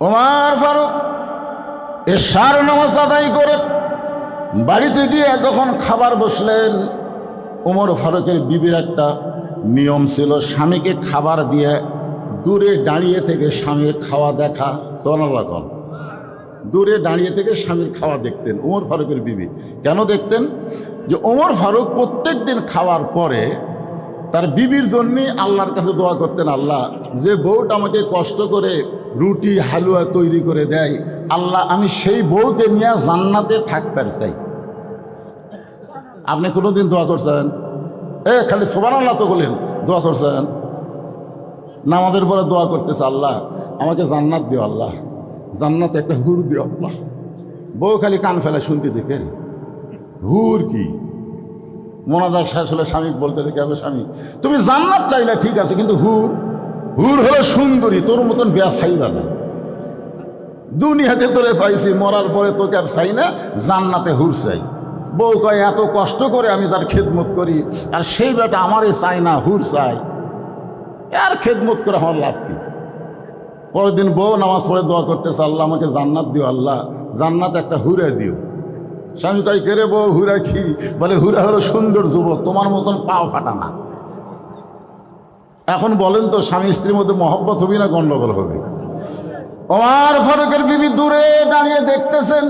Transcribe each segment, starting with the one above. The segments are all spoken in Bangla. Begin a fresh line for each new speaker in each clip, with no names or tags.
ওমর ফারুক এশার নামাজ আদায় করে বাড়িতে গিয়ে যখন খাবার বসলেন, ওমর ফারুকের বিবির একটা নিয়ম ছিল, স্বামীকে খাবার দিয়ে দূরে দাঁড়িয়ে থেকে স্বামীর খাওয়া দেখা। সুবহানাল্লাহ। দূরে দাঁড়িয়ে থেকে স্বামীর খাওয়া দেখতেন ওমর ফারুকের বিবি। কেন দেখতেন? যে ওমর ফারুক প্রত্যেক দিন খাওয়ার পরে তার বিবির জন্যই আল্লাহর কাছে দোয়া করতেন, আল্লাহ যে বউটা আমাকে কষ্ট করে রুটি হালুয়া তৈরি করে দেয়, আল্লাহ আমি সেই বউকে নিয়ে জান্নাতে থাকতে চাই। আপনি কোনোদিন দোয়া করছেন? খালি সুবহানাল্লাহ তো বলেন, দোয়া করছেন? নামাজের পরে দোয়া করতেছে, আল্লাহ আমাকে জান্নাত দিও, আল্লাহ জান্নাতে একটা হুর দিও আল্লাহ। বউ খালি কান ফেলা শুনতেছে, কে হুর কি? মোনাজাত শেষ হলে স্বামী বলতেছে, কে স্বামী তুমি জান্নাত চাইলে ঠিক আছে, কিন্তু হুর হলো সুন্দরী, তোর মতন বেয়া চাই যাবে। দুনিয়াতে তোরে পাইছি, মরার পরে তোকে আর চাই না, জান্নাতে হুর চাই। বউ কয় এত কষ্ট করে আমি তার খেদমত করি, আর সেই বেটা আমারই চাই না, হুর চাই। আর খেদমত করে আমার লাভ কি? পরের দিন বউ নামাজ পড়ে দোয়া করতেছে, আল্লাহ আমাকে জান্নাত দিও, আল্লাহ জান্নাত একটা হুরে দিও। স্বামী কয়, কে রে বউ হুরা কি? বলে হুরা হলো সুন্দর যুবক, তোমার মতন পাও ফাটা না। এখন বলেন তো স্বামী স্ত্রীর মধ্যে মহব্বত হবে না গন্ডগোল হবে? ওমর ফারুকের বিবি দূরে দাঁড়িয়ে দেখতেছেন,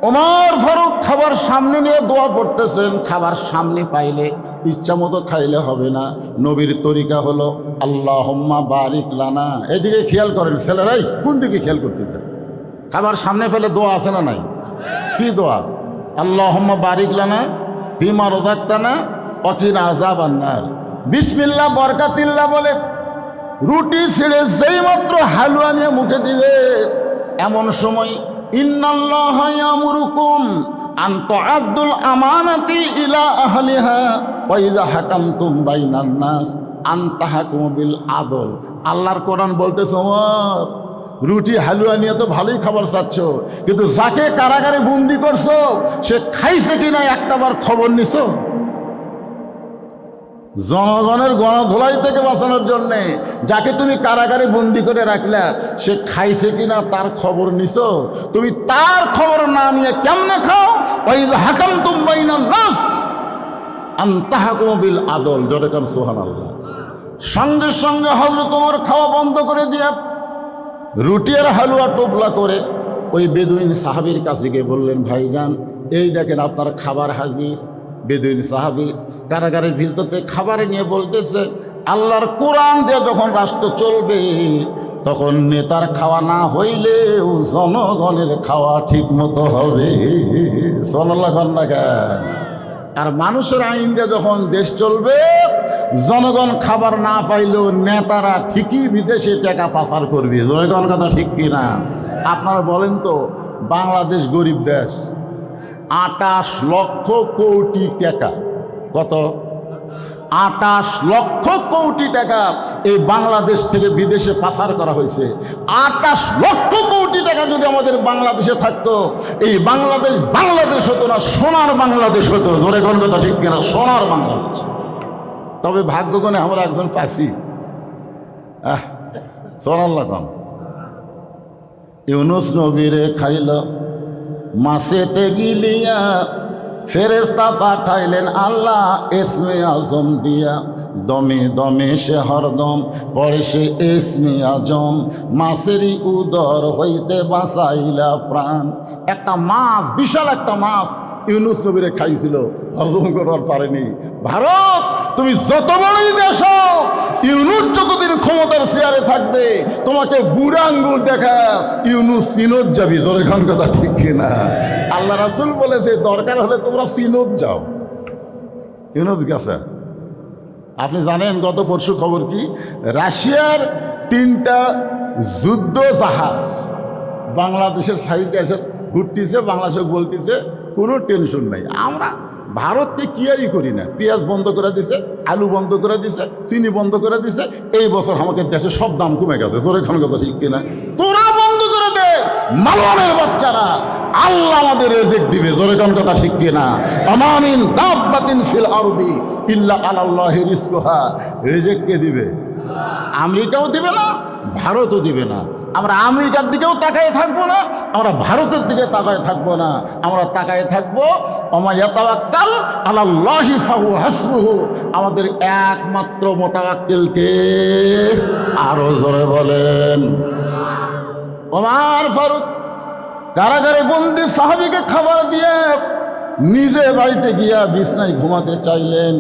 ওমর ফারুক খাবার সামনে নিয়ে দোয়া করতেছেন। খাবার সামনে পাইলে ইচ্ছা মতো খাইলে হবে না, নবীর তরিকা হলো আল্লাহুম্মা বারিক লানা। এদিকে খেয়াল করেন ছেলেরাই, কোন দিকে খেয়াল করতেছেন? খাবার সামনে পেলে দোয়া আছে না নাই? কি দোয়া? আল্লাহুম্মা বারিক লানা ফিমা রাযাকতানা ওয়া কিনা আযাবান নার। বিসমিল্লাহ বরকাতিল্লাহ বলে রুটি ছিঁড়ে যেই মাত্র হালুয়া নিয়ে মুখে দিবে, এমন সময় ইন্নাল্লাহা ইয়ামুরুকুম আন তুআদ্দুল আমানাতি ইলা আহলিহা ওয়া ইযা হাকামতুম বাইনান নাস আন তাহকুমু বিল আদল। আল্লাহর কোরআন বলতেছে, ওমর রুটি হালুয়া নিয়ে তো ভালোই খাবার চাচ্ছ, কিন্তু যাকে কারাগারে বন্দি করছো সে খাইছে কিনা একটাবার খবর নিছো? জনগণের গণধোলাই থেকে বাঁচানোর জন্যে যাকে তুমি কারাগারে বন্দি করে রাখলা, সে খাইছে কিনা তার খবর নিছো? তুমি তার খবর না নিয়ে কেমনে খাও? ওই হাকামতুম বাইনান নাস আন তাহকুমু বিল আদল। জোরে কান সুবহানাল্লাহ। সঙ্গে সঙ্গে হযরত ওমর খাওয়া বন্ধ করে দিয়া রুটি আর হালুয়া টোপলা করে ওই বেদুইন সাহাবীর কাছে গিয়ে বললেন, ভাইজান এই দেখেন আপনার খাবার হাজির। বেদুইন সাহাবী কারাগারের ভিতরতে খাবার নিয়ে বলতেছে, আল্লাহর কোরআন দিয়ে যখন রাষ্ট্র চলবে তখন নেতার খাওয়া না হইলেও জনগণের খাওয়া ঠিক মতো হবে। সাল্লাল্লাহু আলাইহি। আর মানুষের আইন দিয়ে যখন দেশ চলবে, জনগণ খাবার না পাইলেও নেতারা ঠিকই বিদেশে টাকা পাচার করবে। জনগণ কথা ঠিক কিনা? আপনারা বলেন তো, বাংলাদেশ গরিব দেশ, 28 লক্ষ কোটি টাকা। কত? 28 লক্ষ কোটি টাকা এই বাংলাদেশ থেকে বিদেশে পাচার করা হয়েছে। 28 লক্ষ কোটি টাকা যদি আমাদের বাংলাদেশে থাকতো, এই বাংলাদেশ হতো না, সোনার বাংলাদেশ হতো। জোরে কোন কথা ঠিক কিনা? সোনার বাংলাদেশ। তবে ভাগ্যগুণে আমরা একজন পাচ্ছি। সুবহানাল্লাহ। ইউনুস নবীরে খাইল মাছেতে গিলিয়া, ফেরেশতা পাঠাইলেন আল্লাহ ইসমে আজম দিয়া। দমে দমে সে হরদম পড়ে সে ইসমে আজম, মাছেরই উদর হইতে বাঁচাইলা প্রাণ। একটা মাছ, বিশাল একটা মাছ ইউনুস নবীরে খাইছিল, হজম করবার পারেনি। ভারত তুমি যত বড়ই দেশ, ইউনুস যতদিন ক্ষমতার চেয়ারে থাকবে তোমাকে বুড়া আঙ্গুল দেখা ইউনুস সিনোদ যাবি। জোরে খান কথা ঠিক কিনা? আল্লাহ রাসূল বলেছে দরকার হলে তোমরা সিনোদ যাও। ইউনুস গেছে। আপনি জানেন গত পরশু খবর কি? রাশিয়ার 3টা যুদ্ধ জাহাজ বাংলাদেশের সাইজে এসে ঘুরতেছে, বাংলাদেশে বলতেছে কোনো টেনশন নাই, আমরা ভারতকে কিয়ারই করি না। পেঁয়াজ বন্ধ করে দিছে, আলু বন্ধ করে দিছে, চিনি বন্ধ করে দিছে। এই বছর আমাদের দেশে সব দাম কমে গেছে। জোরে খান কথা ঠিক কিনা? তোরা বন্ধ করে দে, মালওয়ানের বাচ্চারা, আল্লাহ আমাদের রিজিক দিবে। জোরে খান কথা ঠিক কিনা? আমা মিন দাব্বাতিন ফিল আরদি ইল্লা আলাল্লাহি রিজকুহা। রিজিক কে দিবে? আমেরিকাও দিবে না, ভারতও দিবে না। আমরা আমেরিকার দিকেও তাকায় থাকবো না, আমরা ভারতের দিকে তাকায় থাকবো না, আমরা তাকায় থাকবো ওমা ইয়াতাওয়াক্কাল আলাল্লাহি ফাহুয়া হাসবুহু, আমাদের একমাত্র মুতাওয়াক্কিলকে। আরো জোরে বলেন। ওমর ফারুক কারাগারে বন্দি সাহাবীকে খাবার দিয়ে নিজে বাড়িতে গিয়া বিছনায় ঘুমাতে চাইলেন।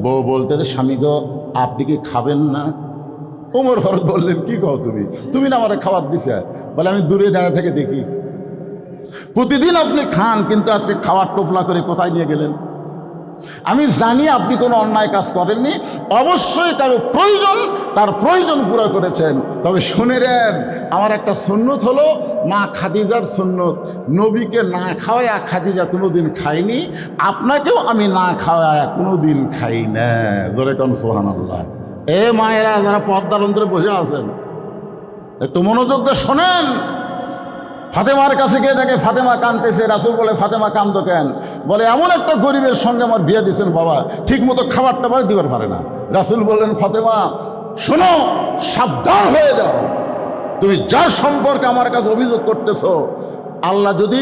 বউ বলতে, স্বামী গো আপনি কি খাবেন না? ওমর ফারুক বললেন, কি কও তুমি, তুমি না আমার খাবার দিছে? বলে, আমি দূরে দাঁড়া থেকে দেখি, প্রতিদিন আপনি খান, কিন্তু আজকে খাবার টোপলা করে কোথায় নিয়ে গেলেন? আমি জানি আপনি কোনো অন্যায় কাজ করেননি, অবশ্যই কারো প্রয়োজন, তার প্রয়োজন পুরো করেছেন। তবে শুনে নেন, আমার একটা সুন্নত হলো মা খাদিজার সুন্নত, নবীকে না খাওয়ায়া খাদিজা কোনোদিন খায়নি, আপনাকেও আমি না খাওয়ায়া কোনোদিন খাই না। জোরে কোন সুবহানাল্লাহ। এ মায়েরা যারা পর্দার অন্তরে বসে আছেন, একটু মনোযোগ দিয়ে শোনেন। ফাতেমার কাছে গিয়ে দেখে ফাতেমা কাঁদতেছে। রাসূল বলে, ফাতেমা কাঁদো কেন? বলে, এমন একটা গরিবের সঙ্গে আমার বিয়ে দিয়েছেন বাবা, ঠিক মতো খাবার টাবার দিবার পারে না। রাসূল বললেন, ফাতেমা শোনো, সাবধান হয়ে যাও, তুমি যার সম্পর্কে আমার কাছে অভিযোগ করতেছো, আল্লাহ যদি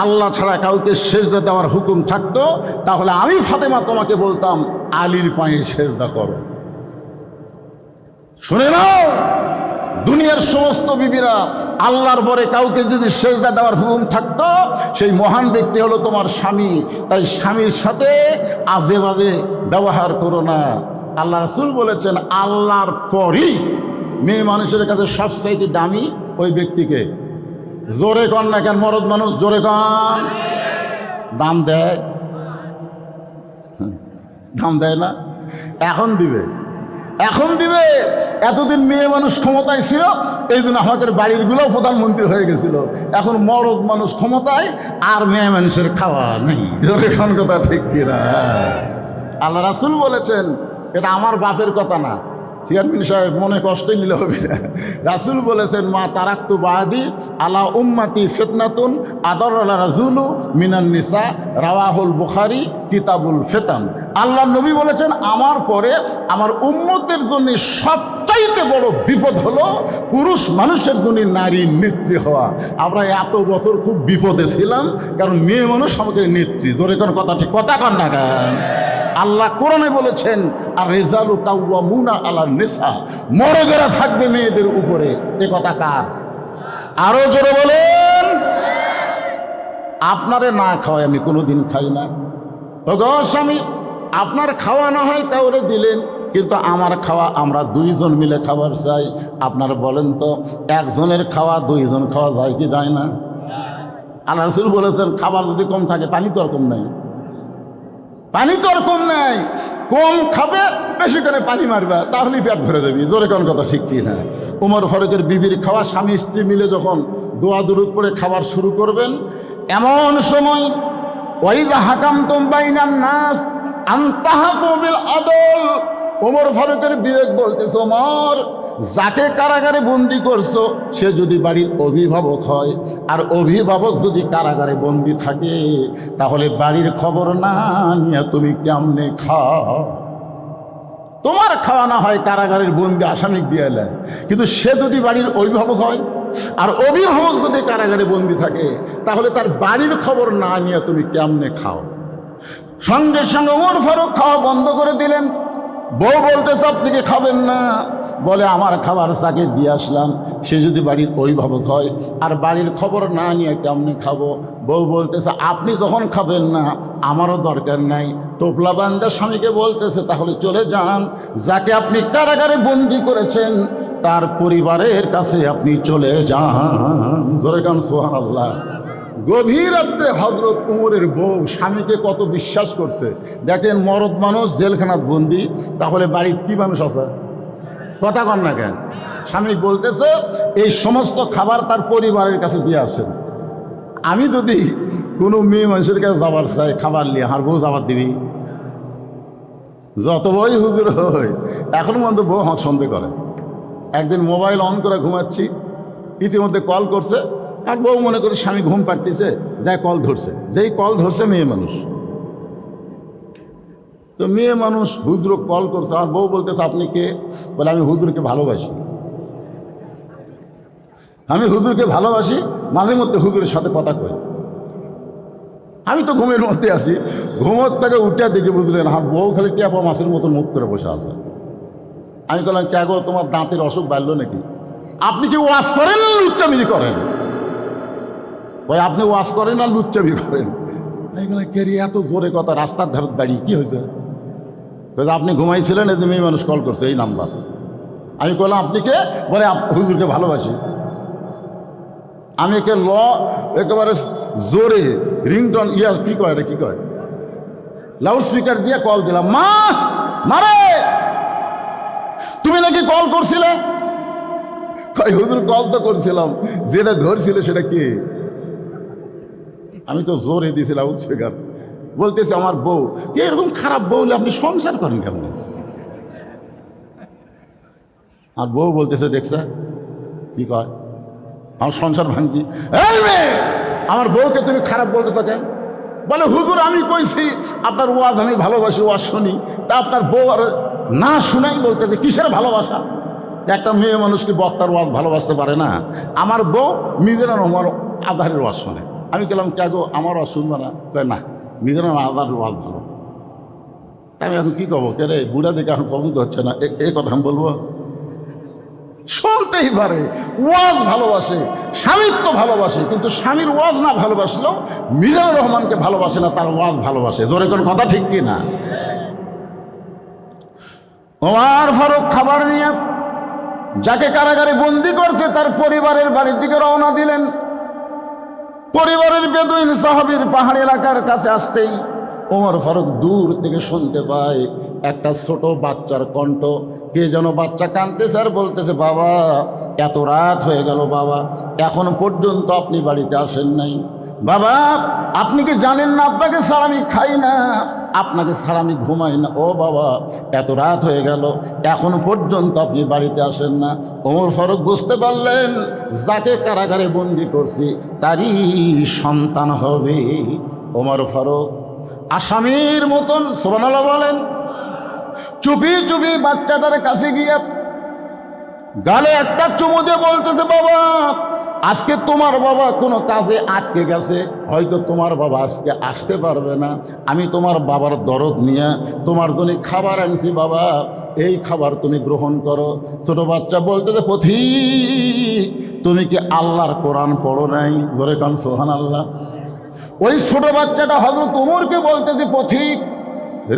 আল্লাহ ছাড়া কাউকে সেজদা দেওয়ার হুকুম থাকতো, তাহলে আমি ফাতেমা তোমাকে বলতাম আলীর পায়ে সেজদা করো। শুনে নাও, দুনিয়ার সমস্ত বিবিরা, আল্লাহর পরে কাউকে যদি সেজদা দেওয়ার হুকুম থাকতো, সেই মহান ব্যক্তি হলো তোমার স্বামী। তাই স্বামীর সাথে আজে বাজে ব্যবহার করো না। আল্লাহ রাসূল বলেছেন, আল্লাহর পরই মেয়ে মানুষের কাছে সবচাইতে দামি ওই ব্যক্তিকে। জোরে কন না কেন মরদ মানুষ, জোরে কন। দাম দেয়? দাম দেয় না? এখন দিবে, এখন দিবে। এতদিন মেয়ে মানুষ ক্ষমতায় ছিল, এই জন্য আমাদের বাড়িরগুলোও প্রধানমন্ত্রী হয়ে গেছিল। এখন মরদ মানুষ ক্ষমতায়, আর মেয়ে মানুষের খাওয়া নেই। যখন কথা ঠিক কিনা? আল্লাহ রাসূল বলেছেন, এটা আমার বাপের কথা না, চেয়ারম্যান সাহেব মনে কষ্টই নিলে হবে না। রাসূল বলেছেন, মা তারাক্তু বাদি আলা উম্মাতি ফিতনাতুন আদর আলা রাজুলু মিনান নিসা, রাওয়াহুল বুখারী কিতাবুল ফিতান। আল্লাহ নবী বলেছেন, আমার পরে আমার উম্মতের জন্য সবচাইতে বড় বিপদ হলো পুরুষ মানুষের জন্য নারী নেত্রী হওয়া। আমরা এত বছর খুব বিপদে ছিলাম, কারণ মেয়ে মানুষ আমাদের নেত্রী। জোরে কোন কথা ঠিক, কথা কন না কেন? আল্লাহ কোরআনে বলেছেন, আর রিজালু কাওয়ামুনা আলা নিসা, মরদেরা থাকবে মেয়েদের উপরে। এ কথা কার? আরো জোরে বলেন। আপনারে না খাওয়াই আমি কোনোদিন খাই না। ওগো স্বামী, আপনার খাওয়া না হয় কাউরে দিলেন, কিন্তু আমার খাওয়া আমরা দুইজন মিলে খাবার চাই। আপনারা বলেন তো, একজনের খাওয়া দুইজন খাওয়া যায় কি যায় না? আল্লাহ রাসূল বলেছেন, খাবার যদি কম থাকে, পানি তো আর কম নাই, পানি তো আর কম নাই। কম খাবে, বেশি করে পানি মারবে, তাহলেই পেট ভরে যাবি। জোরে কোন কথা ঠিক কি না? ওমর ফারুকের বিবির খাওয়া, স্বামী স্ত্রী মিলে যখন দোয়া দুরূদ পড়ে খাবার শুরু করবেন, এমন সময় ওয়াইযা হাকামতুম বাইনান নাস আন তাহকুমু বিল আদল, ওমর ফারুকের বিবেক বলতেছে, ওমর, যাকে কারাগারে বন্দি করছো সে যদি বাড়ির অভিভাবক হয়, আর অভিভাবক যদি কারাগারে বন্দি থাকে, তাহলে বাড়ির খবর না নিয়ে তুমি কেমনে খাও? তোমার খাওয়া না হয় কারাগারের বন্দি আসামিক দিয়ে নেয়, কিন্তু সে যদি বাড়ির অভিভাবক হয়, আর অভিভাবক যদি কারাগারে বন্দি থাকে, তাহলে তার বাড়ির খবর না নিয়ে তুমি কেমনে খাও? সঙ্গে সঙ্গে ওমর ফারুক খাওয়া বন্ধ করে দিলেন। বউ বলতেছে, আপনি কি খাবেন না? বলে, আমার খাবার তাকে দিয়ে আসলাম, সে যদি বাড়ির অভিভাবক হয়, আর বাড়ির খবর না নিয়ে কেমনে খাবো? বউ বলতেছে, আপনি যখন খাবেন না আমারও দরকার নাই। টোপলা বান্দা স্বামীকে বলতেছে, তাহলে চলে যান, যাকে আপনি কারাগারে বন্দি করেছেন তার পরিবারের কাছে আপনি চলে যান। জোরে গান সুবহানাল্লাহ। গভীর রাত্রে হযরত উমরের বউ স্বামীকে কত বিশ্বাস করছে দেখেন। মরদ মানুষ জেলখানাত বন্দি, তাহলে বাড়িতে কি মানুষ আছে? কথা কন না কেন? স্বামী বলতেছে, এই সমস্ত খাবার তার পরিবারের কাছে দিয়ে আসেন। আমি যদি কোনো মেয়ে মানুষের কাছে যাবার চাই খাবার নিয়ে, আর বউ যাবার দিবি? যত বড়ই হুজুর হয়, এখন পর্যন্ত বউ হাত সন্দেহ করে। একদিন মোবাইল অন করে ঘুমাচ্ছি, ইতিমধ্যে কল করছে, আর বউ মনে করে স্বামী ঘুম পাড়তেছে, যাই কল ধরছে। যেই কল ধরছে মেয়ে মানুষ, তো মেয়ে মানুষ হুজুর কল করছে, আর বউ বলতেছে, আপনি কে? বলে, আমি হুজুরকে ভালোবাসি। আমি হুজুরকে ভালোবাসি, মাঝে মধ্যে হুজুরের সাথে কথা কই। আমি তো ঘুমের মধ্যে আছি, ঘুমোর থেকে উঠে দেখে বুঝলেন আমার বউ খালি ট্যাপা মাছের মতো মুখ করে বসে আছে। আমি বললাম, কে গো, তোমার দাঁতের অসুখ বাড়লো নাকি? আপনি কি ওয়াজ করেন না লুচ্চামি করেন? ভাই আপনি ওয়াজ করেন না লুচ্চামি করেন? আমি বললাম, কে রে এত জোরে কথা, রাস্তার ধারে দাঁড়িয়ে কি হয়েছে? আপনি ঘুমাইছিলেন, এই যে মেয়ে মানুষ কল করছে এই নাম্বার। আমি বললাম, আপনি কে? বলে হুজুরকে ভালোবাসি। আমি একে একেবারে জোরে রিংটন কি কয়, এটা কি কয়, লাউড স্পিকার দিয়ে কল দিলাম। মা মারে, তুমি নাকি কল করছিলে? হুজুর কল তো করছিলাম, যেটা ধরছিল সেটা কি? আমি তো জোরে দিয়েছি লাউড স্পিকার। বলতেছে আমার বউ, কে এরকম খারাপ বউ হলে আপনি সংসার করেন কেমন? আর বউ বলতেছে, দেখছে কি কয়, আমার সংসার ভাঙবি। আমার বউকে তুমি খারাপ বলতে থাকেন? বলে হুজুর আমি কইছি আপনার ওয়াজ আমি ভালোবাসি, ওয়াজ শুনি, তা আপনার বউ আর না শুনাই বলতেছে কিসের ভালোবাসা? একটা মেয়ে মানুষকে বক্তার ওয়াজ ভালোবাসতে পারে না? আমার বউ মিজানুর রহমান আজহারের ওয়াজ শোনে। আমি গেলাম, কে গো আমার ওয়াজ শুনবো না? কয় না, মিজানুর আজহারের ওয়াজ ভালো। তাই আমি এখন কী করবো? কে রে, বুড়া দেখে এখন পছন্দ হচ্ছে না, এই কথা আমি বলবো? শুনতেই পারে, ওয়াজ ভালোবাসে, স্বামীর তো ভালোবাসে, কিন্তু স্বামীর ওয়াজ না ভালোবাসলেও মিজানুর রহমানকে ভালোবাসে না, তার ওয়াজ ভালোবাসে। জোরে কোন কথা ঠিক কি না? ওমর ফারুক খাবার নিয়ে যাকে কারাগারে বন্দি করছে তার পরিবারের বাড়ির দিকে রওনা দিলেন। পরিবারের বেদুইন সাহাবীর পাহাড়ি এলাকার কাছে আসতেই ওমর ফারুক দূর থেকে শুনতে পায় একটা ছোট বাচ্চার কণ্ঠ। কে যেন বাচ্চা কাঁদতেছে আর বলতেছে, বাবা এত রাত হয়ে গেল, বাবা এখন পর্যন্ত আপনি বাড়িতে আসেন নাই। বাবা আপনি কি জানেন না আপনাকে ছাড়া আমি খাই না, আপনাকে ছাড়া আমি ঘুমাই না। ও বাবা এত রাত হয়ে গেল, এখন পর্যন্ত আপনি বাড়িতে আসেন না। ওমর ফারুক বুঝতে পারলেন যাকে কারাগারে বন্দি করছি তারই সন্তান হবে। ওমর ফারুক আসামির মতন সুবহানাল্লাহ বলেন, চুপি চুপি বাচ্চাটার কাছে গিয়ে গালে একটা চুমু দিয়ে বলতেছে, বাবা আজকে তোমার বাবা কোনো কাজে আটকে গেছে, হয়তো তোমার বাবা আজকে আসতে পারবে না। আমি তোমার বাবার দরদ নিয়ে তোমার জন্য খাবার আনছি, বাবা এই খাবার তুমি গ্রহণ করো। ছোট বাচ্চা বলতেছে, পথিক তুমি কি আল্লাহর কোরআন পড়ো নাই? জোরে কান সুবহানাল্লাহ। ওই ছোট বাচ্চাটা হযরত ওমরকে বলতেছে, পথিক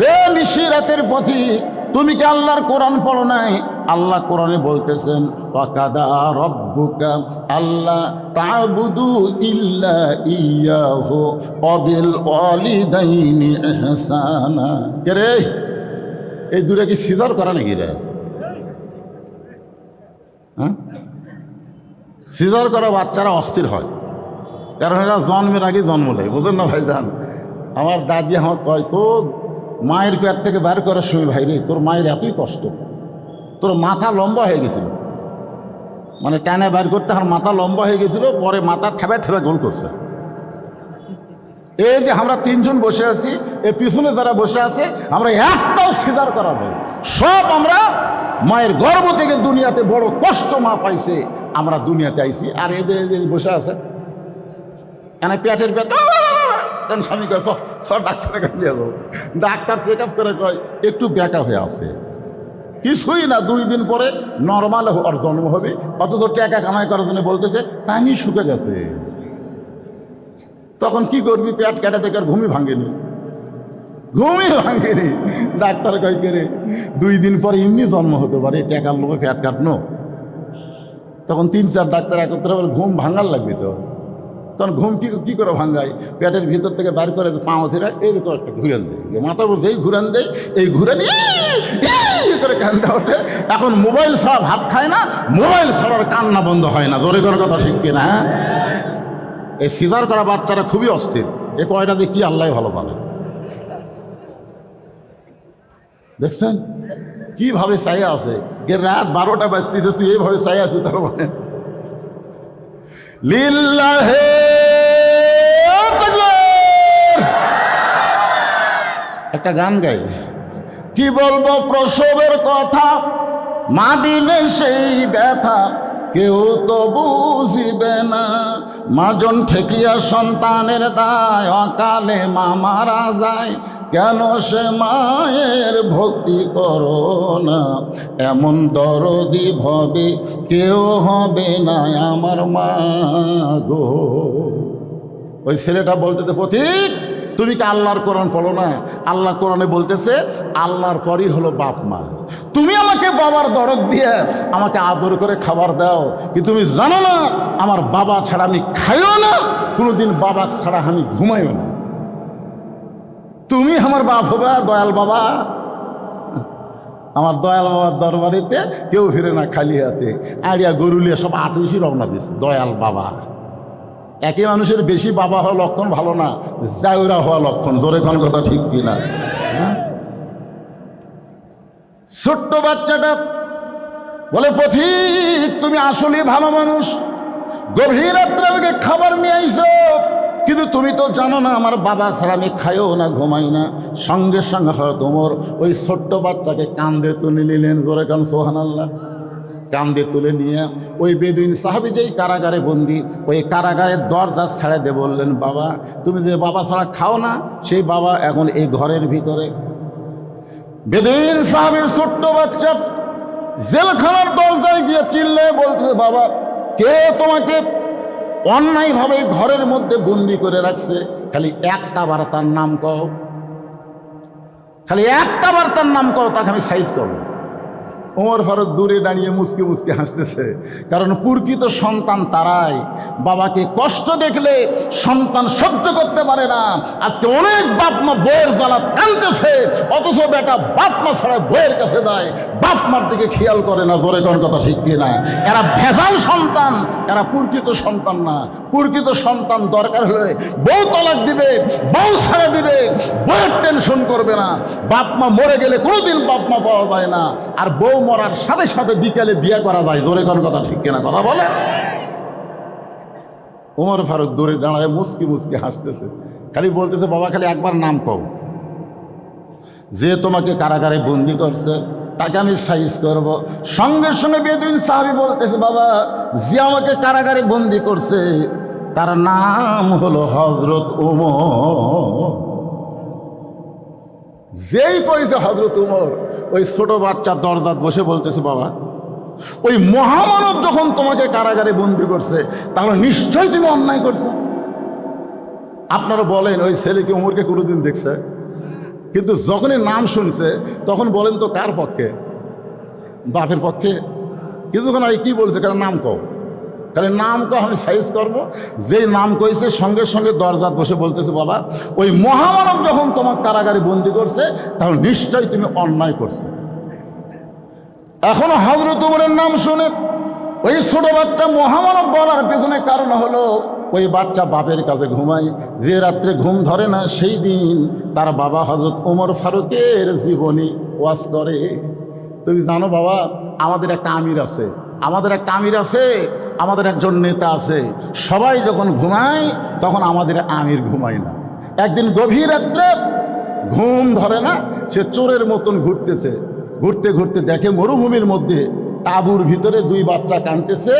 রে নিশিরাতের পথিক, তুমি কি আল্লাহর কোরআন পড়ো নাই? আল্লাহ কোরআনে বলতেছেন, ওয়াকাদা রব্বুকা আল্লা তা'বুদু ইল্লা ইয়াহু ওয়া বিল ওয়ালিদাইনি ইহসানা। কে রে, এই দুটো কি সিজার করা নাকি রে? হ্যাঁ, সিজার করা বাচ্চারা অস্থির হয়, কারণ এরা জন্মের আগে জন্ম নেয়, বুঝলেন না ভাইজান? আমার দাদি আমার কয়, তো মায়ের পেট থেকে বের করার সময়, ভাই রে তোর মায়ের এতই কষ্ট, তোর মাথা লম্বা হয়ে গেছিল, মানে টানে বের করতে আমার মাথা লম্বা হয়ে গেছিল, পরে মাথা থেবে থেবে গোল করছে। এই যে আমরা তিনজন বসে আছি, এর পিছনে যারা বসে আছে আমরা একটাও সিজার করাবো, সব আমরা মায়ের গর্ভ থেকে দুনিয়াতে বড় কষ্ট মা পাইছে, আমরা দুনিয়াতে আইছি। আর এই যে বসে আছে এনে পেটের ব্যথা, তখন স্বামী কয় সব ডাক্তারের কাছে নিয়ে যাবো। ডাক্তার চেক আপ করে কয় একটু ব্যাকা হয়ে আছে, কিছুই না, 2 দিন পরে নর্মাল ওর জন্ম হবে। অথচ টাকা কামাই করার জন্য বলতেছে পানি শুকে গেছে। তখন কি করবি, পেট কেটে দেখে আর ঘুমই ভাঙেনি। ডাক্তার কয়, কে রে 2 দিন পরে এমনি জন্ম হতে পারে, টাকার লোভে পেট কাটনো। তখন 3-4 ডাক্তার একত্রে বলে ঘুম ভাঙার লাগবে তো। তখন ঘুম কি করে ভাঙ্গায়, পেটের ভিতর থেকে বাইর করে পাওয়া ধরে এরকম একটা ঘুরান দেয়, মাথার উপর যেই ঘুরান দেয় এই ঘুরান করে কান্দা ওঠে। এখন মোবাইল ছাড়া ভাত খায় না, মোবাইল ছাড়ার কান্না বন্ধ হয় না। জোরে করে কথা ঠিক কিনা? এই সিজার করা বাচ্চারা খুবই অস্থির, এ কয়টা দিয়ে কি আল্লাহ ভালো পারে। দেখছেন কিভাবে চাইয়া আছে, রাত 12টা বাজতেছে, তুই এইভাবে চাই আছিস, তার মানে লিল্লাহে তাকবীর। একটা গান গাই, কি বলবো প্রসবের কথা, মা দিলে সেই ব্যথা, কেউ তো বুঝিবে না। মাজন ঠেকিয়া সন্তানের দায়, অকালে মা মারা যায়, কেন সে মায়ের ভক্তি করো না। এমন দরদি ভবে কেউ হবে না আমার মা গো। ওই ছেলেটা বলতেছে, পথিক তুমি কি আল্লাহর কোরআন পড়ো না? আল্লাহ কোরআনে বলতেছে আল্লাহর পরই হলো বাপ মা। তুমি আমাকে বাবার দরদ দিয়ে আমাকে আদর করে খাবার দাও, কিন্তু তুমি জানো না আমার বাবা ছাড়া আমি খাইও না, কোনোদিন বাবা ছাড়া আমি ঘুমাইও না। তুমি আমার বাপ হবে দয়াল বাবা। আমার দয়াল বাবার দরবারেতে কেউ ফিরে না খালি হাতে, আড়িয়া গরুলিয়া সব আটুসি রওনা দিচ্ছে দয়াল বাবা। একই মানুষের বেশি বাবা হওয়া লক্ষণ ভালো না, জায়রা হওয়া লক্ষণ। জোরে কোন কথা ঠিক কিনা? ছোট্ট বাচ্চাটা বলে, পথিক তুমি আসলে ভালো মানুষ, গভীর রাত্রে আমাকে খাবার নিয়ে আইছো, কিন্তু তুমি তো জানো না আমার বাবা ছাড়া আমি খাইও না ঘুমাই না। সঙ্গে সঙ্গে হয়তো তোমার ওই ছোট্ট বাচ্চাকে কান্দে তুলে নিলেন। জোরে কান সুবহানাল্লাহ। কান্দে তুলে নিয়ে ওই বেদুইন সাহাবী যেই কারাগারে বন্দি, ওই কারাগারের দরজা ছেড়ে দিয়ে বললেন, বাবা তুমি যে বাবা ছাড়া খাও না, সেই বাবা এখন এই ঘরের ভিতরে। বেদুইন সাহাবীর ছোট্ট বাচ্চা জেলখানার দরজায় গিয়ে চিল্লে বলতেছে, বাবা কে তোমাকে অন্যায়ভাবে ঘরের মধ্যে বন্দি করে রাখছে? খালি একটা বার তার নাম কও, খালি একটা বার তার নাম কও, তাকে আমি সাইজ করবো। ওমর ফারুক দূরে দাঁড়িয়ে মুচকে মুচকে হাসতেছে, কারণ প্রকৃত সন্তান তারাই বাবাকে কষ্ট দেখলে সন্তান সহ্য করতে পারে না। আজকে অনেক বাপ মা বইয়ের জ্বালা টানতেছে, অথচ বেটা বাপ মা ছাড়া বইয়ের কাছে যায়, বাপ মার দিকে খেয়াল করে না। জোরে কোন কথা ঠিক কিনা? এরা ভেজাল সন্তান, এরা প্রকৃত সন্তান না। প্রকৃত সন্তান দরকার হলে বউ তালাক দিবে, বউ ছেড়ে দিবে, বইয়ের টেনশন করবে না। বাপ মা মরে গেলে কোনোদিন বাপ মা পাওয়া যায় না, আর বউ মরার সাথে সাথে বিকেলে বিয়ে করা যায়। জোরে কোন কথা ঠিক কিনা? কথা বলে। ওমর ফারুক দূরে দাঁড়ায় মুচকি মুচকি হাসতেছে, খালি বলতেছে, বাবা খালি একবার নাম কও, যে তোমাকে কারাগারে বন্দি করছে তাকে আমি সাইজ করব। সঙ্গে সঙ্গে বেদুইন সাহাবী বলতেছে, বাবা যে আমাকে কারাগারে বন্দি করছে তার নাম হলো হযরত ওমর। যেই কইছে হযরত ওমর, ওই ছোট বাচ্চা দরজাত বসে বলতেছে, বাবা ওই মহামানব যখন তোমাকে কারাগারে বন্দি করছে তাহলে নিশ্চয়ই তুমি অন্যায় করছো। আপনারা বলেন ওই ছেলেকে ওমরকে কোনোদিন দেখছে? কিন্তু যখনই নাম শুনছে তখন বলেন তো কার পক্ষে? বাপের পক্ষে। কিন্তু যখন কি বলছে, কারণ নাম কও, তাহলে নাম কো, আমি সাইজ করবো। যেই নাম কইছে সঙ্গে সঙ্গে দরজাত বসে বলতেছে, বাবা ওই মহামানব যখন তোমার কারাগারে বন্দি করছে তাহলে নিশ্চয়ই তুমি অন্যায় করছো। এখনো হযরত ওমরের নাম শুনে ওই ছোট বাচ্চা মহামানব বলার পেছনে কারণ হলো ওই বাচ্চা বাপের কাছে ঘুমায়, যে রাত্রে ঘুম ধরে না সেই দিন তার বাবা হযরত ওমর ফারুকের জীবনী ওয়াজ করে। তুমি জানো বাবা, আমাদের একটা আমির আছে, আমাদের একটা আমির আছে, আমাদের একজন নেতা আছে। সবাই যখন ঘুমায় তখন আমাদের আমির ঘুমায় না। একদিন গভীর রাত্রে ঘুম ধরে না, সে চোরের মতন ঘুরতেছে, ঘুরতে ঘুরতে দেখে মরুভূমির মধ্যে তাঁবুর ভিতরে দুই বাচ্চা কাঁদতেছে,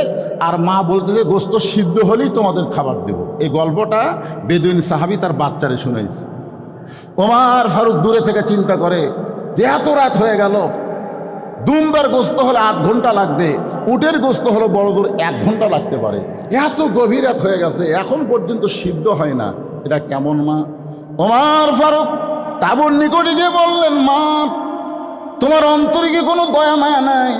আর মা বলতেছে গোস্ত সিদ্ধ হলেই তোমাদের খাবার দেব। এই গল্পটা বেদুইন সাহাবী তার বাচ্চারে শুনাইছে। ওমর ফারুক দূরে থেকে চিন্তা করে যে এত রাত হয়ে গেল, দুম্বার গোস্ত হলে 8 ঘন্টা লাগবে, উটের গোস্ত হলো বড় দূর 1 ঘন্টা লাগতে পারে, এত গভীর রাত হয়ে গেছে এখন পর্যন্ত সিদ্ধ হয় না, এটা কেমন মা? ওমর ফারুক তাঁবুর নিকটে গিয়ে বললেন, মা তোমার অন্তরে কি কোনো দয়া মায়া নাই?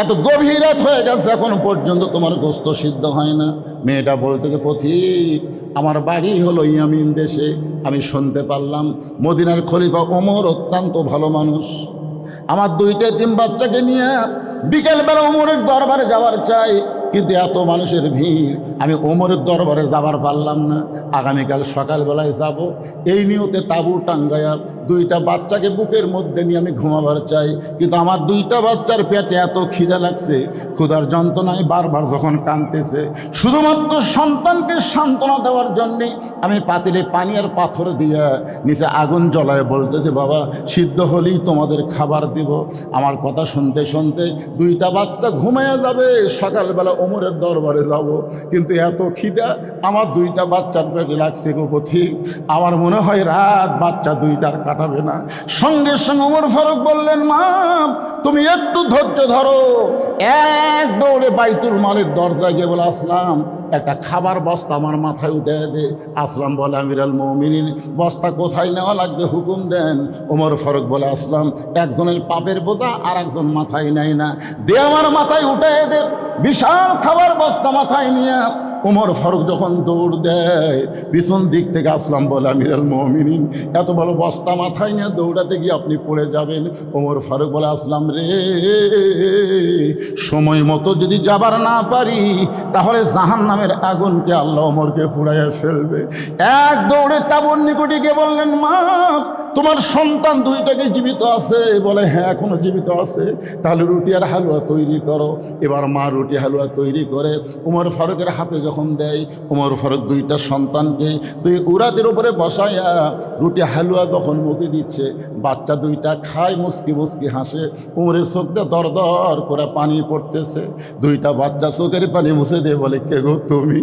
এত গভীর রাত হয়ে গেছে এখনো পর্যন্ত তোমার গোস্ত সিদ্ধ হয় না। মেয়েটা বলতে যে, পথিক আমার বাড়ি হলো ইয়ামিন দেশে, আমি শুনতে পারলাম মদিনার খলিফা ওমর অত্যন্ত ভালো মানুষ, আমার 2টা এতিম বাচ্চাকে নিয়ে বিকেলবেলা ওমরের দরবারে যাওয়ার চাই, কিন্তু এত মানুষের ভিড় আমি ওমরের দরবারে যাবার পারলাম না। আগামীকাল সকালবেলায় যাব, এই নিয়তে তাঁবু টাঙ্গায়া 2টা বাচ্চাকে বুকের মধ্যে নিয়ে আমি ঘুমাবার চাই, কিন্তু আমার 2টা বাচ্চার পেটে এত খিদে লাগছে, ক্ষুধার যন্ত্রণায় বারবার যখন কাঁদতেছে, শুধুমাত্র সন্তানকে সান্ত্বনা দেওয়ার জন্যে আমি পাতিলে পানি আর পাথর দিয়া নিচে আগুন জ্বলায় বলতেছে, বাবা সিদ্ধ হলেই তোমাদের খাবার দিব। আমার কথা শুনতে শুনতে 2টা বাচ্চা ঘুমাইয়া যাবে, সকালবেলা ওমরের দরবারে যাব, কিন্তু এত খিদা আমার দুইটা বাচ্চার পেটে লাগছে গো পথিক, আমার মনে হয় রাত বাচ্চা দুইটার কাটাবে না। সঙ্গে সঙ্গে ওমর ফারুক বললেন, মা তুমি একটু ধৈর্য ধরো। এক দৌড়ে বাইতুল মালের দরজায় গিয়ে বলে, আসলাম একটা খাবার বস্তা আমার মাথায় উঠে দে। আসলাম বলে, আমিরাল মুমিনিন বস্তা কোথায় নেওয়া লাগবে হুকুম দেন। ওমর ফারুক বলে, আসলাম একজনের পাপের বোঝা আর একজন মাথায় নেয় না, দে আমার মাথায় উঠে দে। বিশাল খাবার বস্তা মাথায় নিয়ে ওমর ফারুক যখন দৌড় দেয়, পিছন দিক থেকে আসলাম বলে, আমিরাল মুমিনিন এত বড় বস্তা মাথায় নিয়ে দৌড়াতে গিয়ে আপনি পড়ে যাবেন। ওমর ফারুক বলে, আসলাম রে, সময় মতো যদি যাবার না পারি তাহলে জাহান্নামের আগুনকে আল্লাহ ওমরকে পুড়াইয়া ফেলবে। এক দৌড়ে তাবুর নিকটে গিয়ে বললেন, মা তোমার সন্তান দুইটাকে জীবিত আছে? বলে, হ্যাঁ এখনো জীবিত আছে। তাহলে রুটি আর হালুয়া তৈরি করো। এবার মা রুটি হালুয়া তৈরি করে ওমর ফারুকের হাতে যখন দেয়, ওমর ফারুক দুইটা সন্তানকে তুই উরাতের উপরে বসাইয়া রুটি হালুয়া যখন মুখে দিচ্ছে, বাচ্চা দুইটা খায়, মুসকি মুসকি হাসে। ওমরের চোখ দিয়ে দর দর করে পানি পড়তেছে। দুইটা বাচ্চা চোখের পানি মুছে দিয়ে বলে, কে গো তুমি?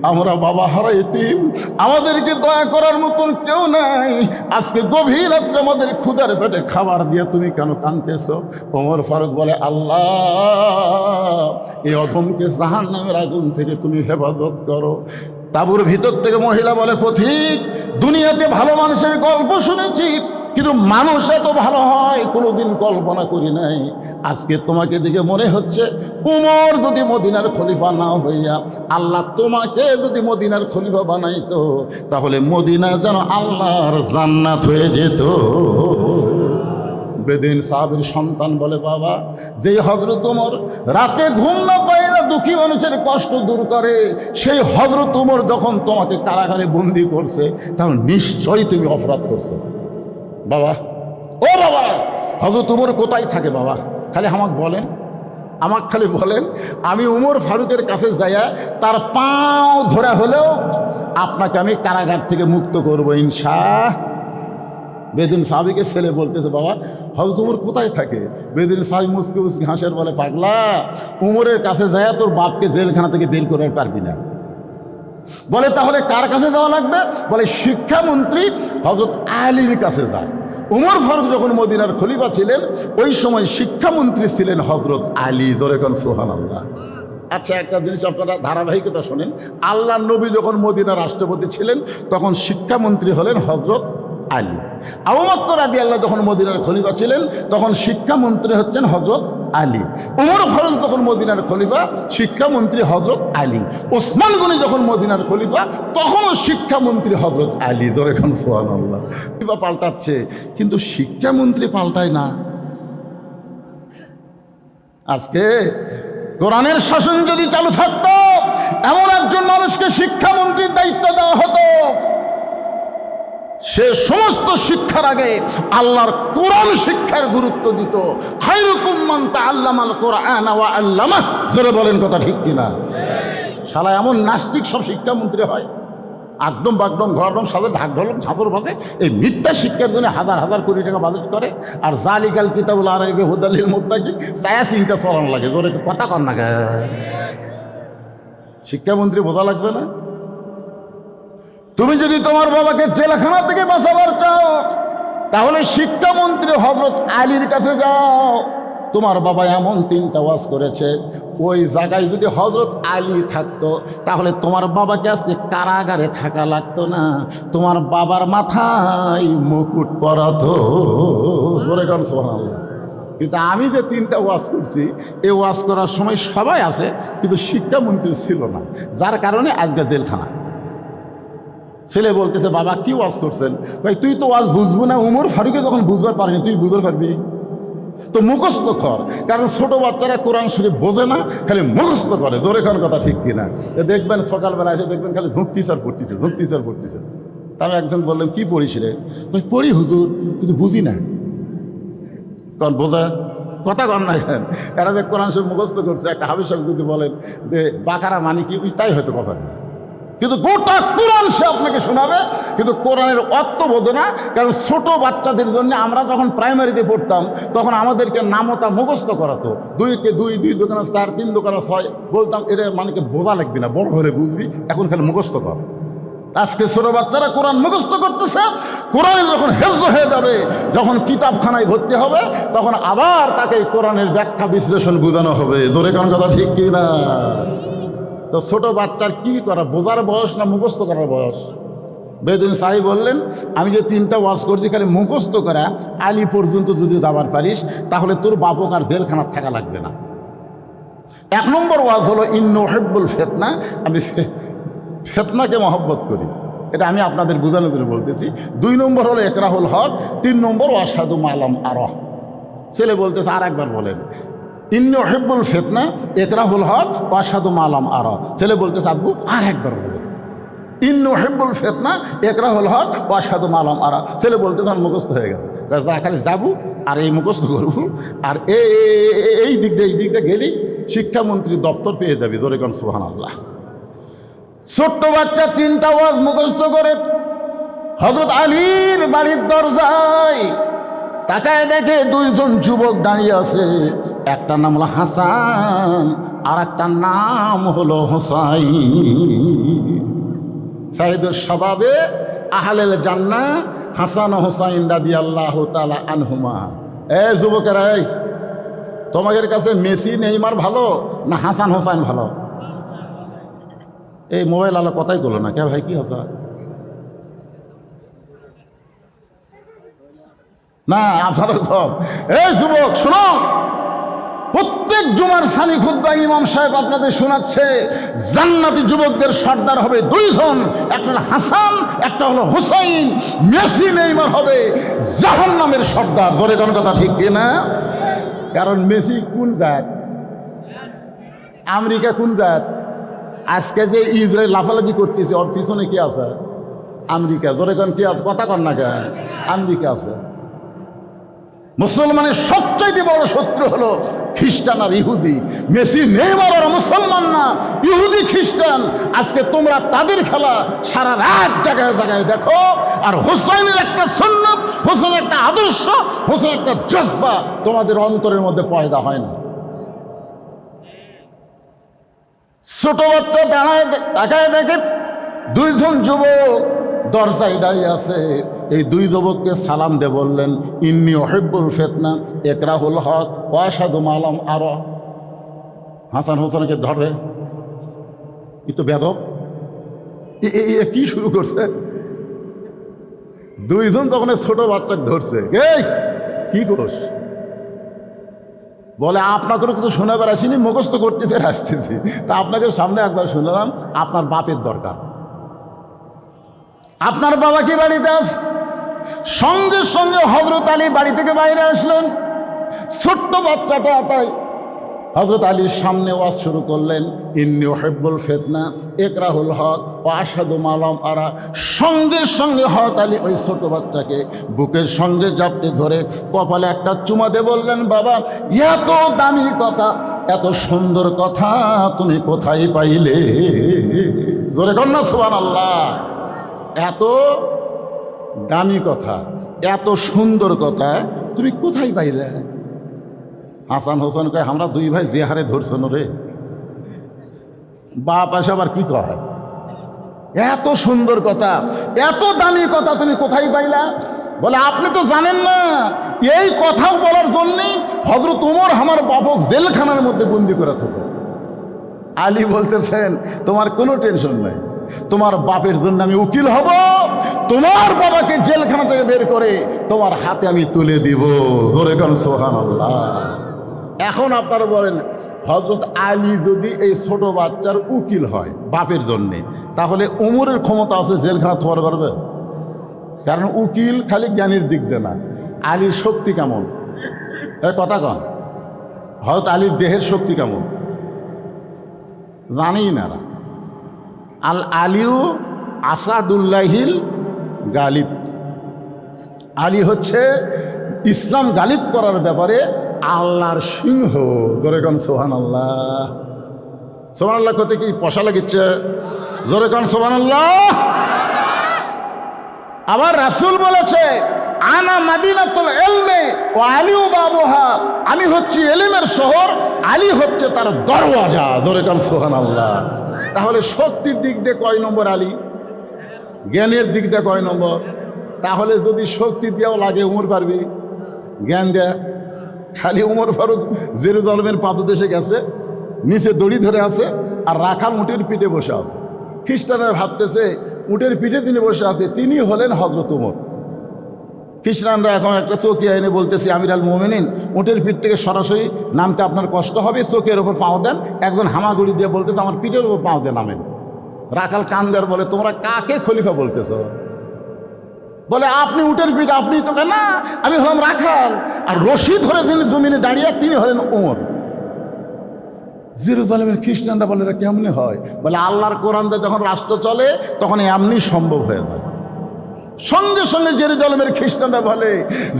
আমরা বাবা হারা এতিম, আমাদেরকে দয়া করার মতন কেউ নাই। আজকে গভীর রাত্রে আমাদের ক্ষুধার পেটে খাবার দিয়ে তুমি কেন কাঁদতেছ? ওমর ফারুক বলে, আল্লাহ এই অধমকে জাহান্নামের আগুন থেকে তুমি হেফাজত করো। তাঁবুর ভিতর থেকে মহিলা বলে, পথিক দুনিয়াতে ভালো মানুষের গল্প শুনেছি, কিন্তু মানুষ এত ভালো হয় কোনোদিন কল্পনা করি নাই। আজকে তোমাকে দেখে মনে হচ্ছে উমর যদি মদিনার খলিফা না হইয়া আল্লাহ তোমাকে যদি মদিনার খলিফা বানাইতো, তাহলে মদিনা যেন আল্লাহর জান্নাত হয়ে যেত। বেদিন সাহাবের সন্তান বলে, বাবা যেই হযরত উমর রাতে ঘুম না পায় না দুঃখী মানুষের কষ্ট দূর করে, সেই হযরত উমর যখন তোমাকে কারাগারে বন্দি করছে, তাহলে নিশ্চয়ই তুমি অপরাধ করছো। বাবা, ও বাবা, হযরত উমর কোথায় থাকে বাবা? খালি আমাকে বলেন, খালি বলেন, আমি উমর ফারুকের কাছে যাইয়া তার পাও ধরা হলেও আপনাকে আমি কারাগার থেকে মুক্ত করবো ইনশাআল্লাহ। বেদিন সাহাবিকে ছেলে বলতেছে, বাবা হযরত উমর কোথায় থাকে? বেদিন সাহাবি মুসকি মুসকি হাসের বলে, পাগলা উমরের কাছে যাইয়া তোর বাপকে জেলখানা থেকে বের করে পারবি না। বলে, তাহলে কার কাছে যাওয়া লাগবে? বলে, শিক্ষামন্ত্রী হযরত আলীর কাছে যায়। উমর ফারুক যখন মদিনার খলিফা ছিলেন, ওই সময় শিক্ষামন্ত্রী ছিলেন হযরত আলী। ধরে কোন সুবহানাল্লাহ। আচ্ছা, একটা জিনিস আপনারা ধারাবাহিকতা শোনেন, আল্লাহ নবী যখন মদিনার রাষ্ট্রপতি ছিলেন, তখন শিক্ষামন্ত্রী হলেন হযরত আলী। আবু বকর রাদিয়াল্লাহু যখন মদিনার খলিফা ছিলেন, তখন শিক্ষামন্ত্রী হচ্ছেন হযরত আলী। উমর ফারুক যখন মদিনার খলিফা, শিক্ষামন্ত্রী হযরত আলী। ওসমান গনি যখন মদিনার খলিফা, তখনও শিক্ষামন্ত্রী হযরত আলী। ধরে খান সুবহানাল্লাহ। খলিফা পাল্টাচ্ছে, কিন্তু শিক্ষামন্ত্রী পাল্টায় না। আজকে কোরআনের শাসন যদি চালু থাকতো, এমন একজন মানুষকে শিক্ষামন্ত্রীর দায়িত্ব দেওয়া হতো, সে সমস্ত শিক্ষার আগে আল্লাহর কোরআন শিক্ষার গুরুত্ব দিত। খায়রুকুম মান তাআল্লামাল কোরআনা ওয়া আল্লামাহ। জোরে বলেন কথা ঠিক কিনা? শালা এমন নাস্তিক সব শিক্ষামন্ত্রী হয়, একদম বাগদম ঘরাডম সাথে ঢাক ঢোলক ঝাঁপর বাজে, এই মিথ্যা শিক্ষার জন্য হাজার হাজার কোটি টাকা বাজেট করে। আর জালিকাল কিতাবুল আরাইবে হুদাল লিল মুত্তাকিন ছায়া চিন্তা চলান লাগে। জোরে কথা কর না, শিক্ষামন্ত্রী বোঝা লাগবে না? তুমি যদি তোমার বাবাকে জেলখানা থেকে বাঁচাবার চাও, তাহলে শিক্ষামন্ত্রী হযরত আলীর কাছে যাও। তোমার বাবা এমন 3টা ওয়াজ করেছে, ওই জায়গায় যদি হযরত আলী থাকতো, তাহলে তোমার বাবাকে আজকে কারাগারে থাকা লাগতো না, তোমার বাবার মাথায় মুকুট পরাতো। জোরে গান সুবহানাল্লাহ। কিন্তু আমি যে 3টা ওয়াজ করছি, এই ওয়াজ করার সময় সবাই আছে, কিন্তু শিক্ষামন্ত্রী ছিল না, যার কারণে আজকে জেলখানা। ছেলে বলতেছে, বাবা কি ওয়াজ করছেন? ভাই তুই তো ওয়াজ বুঝবো না, উমর ফারুকে যখন বুঝবার পারিনি, তুই বুঝতে পারবি তো মুখস্থ কর। কারণ ছোট বাচ্চারা কোরআন শরীফ বোঝে না, খালি মুখস্থ করে। জোরে খান কথা ঠিক কিনা? দেখবেন সকালবেলা এসে দেখবেন খালি ঝুঁকতিসার পড়তেছে, ঝুঁকতিসার পড়তেছে। তবে একজন বললেন, কি পড়িস রে? ভাই পড়ি হুজুর, কিন্তু বুঝি না। কন বোঝা কথা কন না কেন? এরা যে কোরআন শরীফ মুখস্থ করছে, একটা হাফেজ সাহেব যদি বলেন যে বাকারা মানে কি, তাই হয়তো কথা। কিন্তু গোটা কোরআন সে আপনাকে শোনাবে, কিন্তু কোরআনের অর্থ বোঝে না। কারণ ছোট বাচ্চাদের জন্য আমরা যখন প্রাইমারিতে পড়তাম তখন আমাদেরকে নামতা মুখস্থ করাতো, 2 কে 2, 2 দোকানে 4, 3 দোকানে 6, বলতাম এটা মানে বোঝা লাগবে না, বড় হলে বুঝবি, এখন খালি মুখস্থ কর। আজকে ছোট বাচ্চারা কোরআন মুখস্থ করতেছে, কোরআন যখন হেফজ হয়ে যাবে, যখন কিতাবখানায় ভর্তি হবে, তখন আবার তাকে কোরআনের ব্যাখ্যা বিশ্লেষণ বোঝানো হবে। জোরে কোন কথা ঠিক কি না? তো ছোট বাচ্চার কি করা, বোঝার বয়স না মুখস্থ করার বয়স? বেদুইন সাহেব বললেন, আমি যে 3টা ওয়াজ করছি খালি মুখস্থ করা আলী পর্যন্ত যদি যাবার পারিস তাহলে তোর বাপক আর জেলখানার থাকা লাগবে না। 1 নম্বর ওয়াজ হলো ইন্নু হিব্বুল ফিতনা, আমি ফিতনাকে মহব্বত করি, এটা আমি আপনাদের বোঝানোর জন্য বলতেছি। 2 নম্বর হলো ইকরাহুল হক, 3 নম্বর ওয়াশহাদু মালাম আরহ। ছেলে বলতেছে আর একবার বলেন, ইন্নু হিব্বুল ফিতনা ইকরাহুল হক ওয়াশহাদু মালাম আরহ। ছেলে বলতেছে আব্বু আর একবার বলেন, ইন্নু হিব্বুল ফিতনা ইকরাহুল হক ওয়াশহাদু মালাম আরহ। ছেলে বলতেছে আমার মুখস্থ হয়ে গেছে, খালি যাবো আর এই মুখস্থ করবো, আর এই দিক দিয়ে গেলেই শিক্ষামন্ত্রীর দপ্তর পেয়ে যাবি। জোরে কোন সুবহানাল্লাহ। ছোট্ট বাচ্চা 3টা ওয়াজ মুখস্থ করে হযরত আলীর বাড়ির দরজায় তাকায় দেখে 2 জন যুবক দাঁড়িয়ে আছে, একটার নাম হলো হাসান আর একটার নাম হলো হোসাইন। সাইয়েদুল শাবাবে আহলেল জান্নাহ হাসান ও হোসাইন রাদিয়াল্লাহু তাআলা আনহুমা। যুবকেরা, তোমাদের কাছে মেসি নেইমার ভালো না হাসান হোসাইন ভালো? এই মোবাইল আলো কথাই করলো না কে ভাই, কি হচ্ছে না আপনারা কম? এই যুবক শোনো, প্রত্যেক জুমার সানি খুতবা ইমাম সাহেব আপনাদের শোনাচ্ছে, জান্নাতি যুবকদের সর্দার হবে 2 জন, একটা হলো হাসান, একটা হলো হোসাইন। মেসি নেইমার হবে জাহান্নামের সর্দার। ধরে কোন কথা ঠিক কিনা? কারণ মেসি কোন জাত? আমেরিকা কোন জাত? আজকে যে ইসরায়েল লাফালাফি করতেছে ওর পিছনে কি আছে? আমেরিকা। জোরে কোন কি আছে? কথা কন না কেন? আমেরিকা আছে। মুসলমানের সবচাইতে বড় শত্রু হলো খ্রিস্টান আর ইহুদি। মেসি নেইমার আর মুসলমান না, ইহুদি খ্রিস্টান। আজকে তোমরা তাদের খেলা সারা রাত জায়গায় জায়গায় দেখো, আর হোসাইনের একটা সুন্নাত, হোসেনের একটা আদর্শ, হোসেনের একটা জজবা তোমাদের অন্তরের মধ্যে পয়দা হয় না। ছোট বাচ্চা দাঁড়ায় তাকায় দেখে 2 জন যুবক দরজায় দাঁড়িয়ে আছে। এই 2 যুবককে সালাম দিয়ে বললেন, ইন্নী উহিব্বুল ফিতনা ইকরাহুল হক ওয়াশহাদু মালাম আরহ। হাসান হোসেনকে ধরে, ই তো বেদব, কি শুরু করছে? 2 জন যখন ছোট বাচ্চাকে ধরছে, এই কি করস? বলে আপনাকেও কিছু শোনাবার আসিনি, মুখস্থ করতেছে আসতেছি, তা আপনাকে সামনে একবার শুনলাম, আপনার বাপের দরকার। আপনার বাবা কি বাড়িতে আস? সঙ্গে সঙ্গে হযরত আলী বাড়ি থেকে বাইরে আসলেন। ছোট্ট বাচ্চাটা তাই হযরত আলীর সামনে ওয়াজ শুরু করলেন, ইন্নী উহিব্বুল ফিতনা ইকরাহুল হক ওয়াশহাদু মালাম আরহ। সঙ্গে সঙ্গে হযরত আলী ওই ছোট বাচ্চাকে বুকের সঙ্গে জাপটে ধরে কপালে একটা চুমা দিয়ে বললেন, বাবা এত দামি কথা, এত সুন্দর কথা তুমি কোথায় পাইলে? জোরে কন্যা সুবহানাল্লাহ। এত দামি কথা, এত সুন্দর কথা তুমি কোথায় পাইলে? হাসান হোসেন কয়, আমরা 2 ভাই যে হারে ধরছেন রে। বাপ আসে আবার কি কয়, এত সুন্দর কথা, এত দামি কথা তুমি কোথায় পাইলা? বলে আপনি তো জানেন না, এই কথা বলার জন্যই হযরত ওমর আমার বাপক জেলখানার মধ্যে বন্দি করে থাকছে। আলী বলতেছেন, তোমার কোনো টেনশন নাই, তোমার বাপের জন্য আমি উকিল হব, তোমার বাবাকে জেলখানা থেকে বের করে তোমার হাতে আমি তুলে দিব। জোরে কোন সুবহানাল্লাহ। এখন আপনারা বলেন, হযরত আলী যদি এই ছোট বাচ্চার উকিল হয় বাপের জন্যে, তাহলে ওমরের ক্ষমতা আছে জেলখানা থাকতে পারবে? কারণ উকিল খালি জ্ঞানের দিক দিয়ে না, আলীর শক্তি কেমন, এই কথা কন। হযরত আলীর দেহের শক্তি কেমন জানি না। আল আলিউ আসাদুল্লাহিল গালিব। আলী হচ্ছে ইসলাম গালিব করার ব্যাপারে আল্লাহর সিংহ। জোরে কোন সুবহানাল্লাহ। সুবহানাল্লাহ করতে কি পয়সা লাগিচ্ছে? জোরে কান সুবহানাল্লাহ। আবার রাসূল বলেছে আনা মাদিনাতুল ইলমি ওয়া আলিউ বাবুহা, আমি হচ্ছি এলেমের শহর, আলী হচ্ছে তার দরওয়াজা। জোরে কান সুবহানাল্লাহ। তাহলে শক্তির দিক দিয়ে কয় নম্বর আলী? জ্ঞানের দিক দিয়ে কয় নম্বর? তাহলে যদি শক্তি দিয়েও লাগে উমর পারবি, জ্ঞান দেয়া খালি উমর ফারুক জেরুজালেমের পাদদেশে গেছে, নিচে দড়ি ধরে আছে আর রাখাল উটের পিঠে বসে আছে। খ্রিস্টানরা ভাবতেছে উটের পিঠে তিনি বসে আছে, তিনি হলেন হজরত উমর। খ্রিস্টানরা এখন একটা চৌকি এনে বলতেছে আমির আল মোমিনিন, উটের পিঠ থেকে সরাসরি নামতে আপনার কষ্ট হবে, চৌকির ওপর পাও দেন। একজন হামাগুড়ি দিয়ে বলতেছে আমার পিঠের ওপর পাও দিয়ে নামেন। রাখাল কান্দার বলে তোমরা কাকে খলিফা বলতেছ? বলে আপনি উটের পিঠ, আপনি তো না, আমি হলাম রাখাল। আর রশি ধরে তিনি জমিনে দাঁড়িয়ে তিনি হলেন উমর। জেরুজালেমের খ্রিস্টানরা বলে এটা কেমনি হয়? বলে আল্লাহর কোরআন দিয়ে যখন রাষ্ট্র চলে তখন এমনি সম্ভব হয়ে যায়। সঙ্গে সঙ্গে জেরুজালেমের খ্রিস্টানরা বলে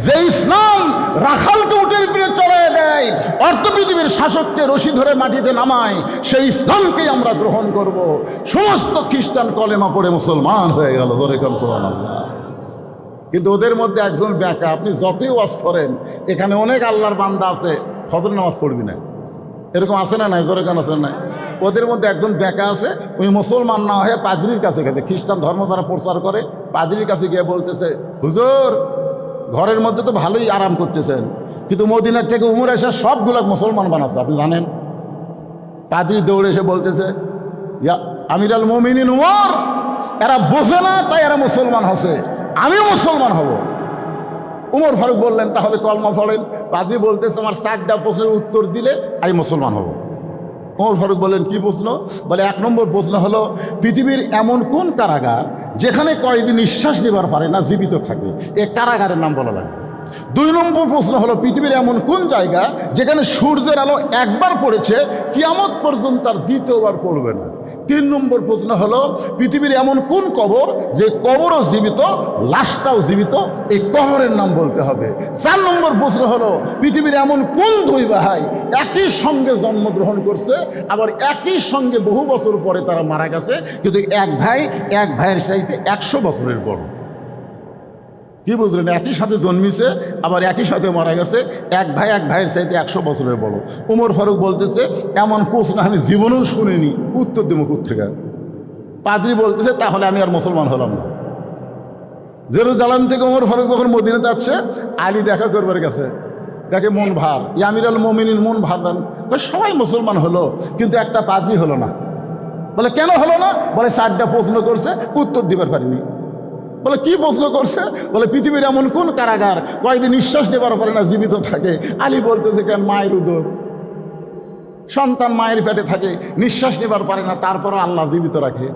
যে ইসলাম রাখালকে উটের পিঠে চড়ায় দেয়, অর্ধ পৃথিবীর শাসককে রশি ধরে মাটিতে নামায়, সেই ইসলামকেই আমরা গ্রহণ করব। সমস্ত খ্রিস্টান কলেমা পড়ে মুসলমান হয়ে গেল। ধরে কর সুবহানাল্লাহ। কিন্তু ওদের মধ্যে একজন ব্যাকা, আপনি যতই ওয়াজ করেন, এখানে অনেক আল্লাহর বান্দা আছে ফজর নামাজ পড়বি না, এরকম আছে না নাই? জোরে কান আছে না? ওদের মধ্যে একজন ব্যাকা আছে, ওই মুসলমান না হয়ে পাদ্রির কাছে গেছে, খ্রিস্টান ধর্ম যারা প্রচার করে পাদ্রির কাছে গিয়ে বলতেছে হুজুর ঘরের মধ্যে তো ভালোই আরাম করতেছেন, কিন্তু মদিনার থেকে উমর এসে সবগুলো মুসলমান বানাচ্ছে, আপনি জানেন? পাদ্রি দৌড়ে এসে বলতেছে ইয়া আমির আল মোমিনিন উমর, এরা বোঝে না তাই এরা মুসলমান হচ্ছে, আমিও মুসলমান হব। উমর ফারুক বললেন তাহলে কলমা পড়েন। পাদ্রি বলতেছে আমার 4টা প্রশ্নের উত্তর দিলে আমি মুসলমান হব। উমর ফারুক বললেন কি প্রশ্ন? বলে 1 নম্বর প্রশ্ন হলো পৃথিবীর এমন কোন কারাগার যেখানে কয়েদি নিঃশ্বাস নেবার পারে না, জীবিত থাকে, এ কারাগারের নাম বলা লাগবে। 2 নম্বর প্রশ্ন হলো পৃথিবীর এমন কোন জায়গা যেখানে সূর্যের আলো একবার পড়েছে কিয়ামত পর্যন্ত তার দ্বিতীয়বার পড়বে না। 3 নম্বর প্রশ্ন হলো পৃথিবীর এমন কোন কবর যে কবরও জীবিত, লাশটাও জীবিত, এই কবরের নাম বলতে হবে। 4 নম্বর প্রশ্ন হলো পৃথিবীর এমন কোন 2 ভাই একই সঙ্গে জন্মগ্রহণ করছে, আবার একই সঙ্গে বহু বছর পরে তারা মারা গেছে, কিন্তু এক ভাইয়ের চাইতে 100 বছরের বড়। কি বুঝলেন? একই সাথে জন্মিছে আবার একই সাথে মারা গেছে, এক ভাইয়ের চাইতে 100 বছরের বড়। উমর ফারুক বলতেছে এমন প্রশ্ন আমি জীবনেও শুনিনি, উত্তর দেবো কোত্থেকে? পাদ্রি বলতেছে তাহলে আমি আর মুসলমান হলাম না। জেরুজালেম থেকে উমর ফারুক যখন মদিনা যাচ্ছে, আলী দেখা করবার গেছে, দেখে মন ভার, আমির আল মোমিনিন মন ভারবেন, সবাই মুসলমান হলো কিন্তু একটা পাদ্রি হলো না। বলে কেন হলো না? বলে 4টা প্রশ্ন করছে, উত্তর দিবার পারিনি। বলে কি প্রশ্ন করছে? বলে পৃথিবীর এমন কোন কারাগার কয়েকদিন নিঃশ্বাস নেবার পারে না, জীবিত থাকে? আলী বলতেছে কেন মায়ের উদর, সন্তান মায়ের পেটে থাকে, নিঃশ্বাস নেবার পারে না, তারপরও আল্লাহ জীবিত রাখে।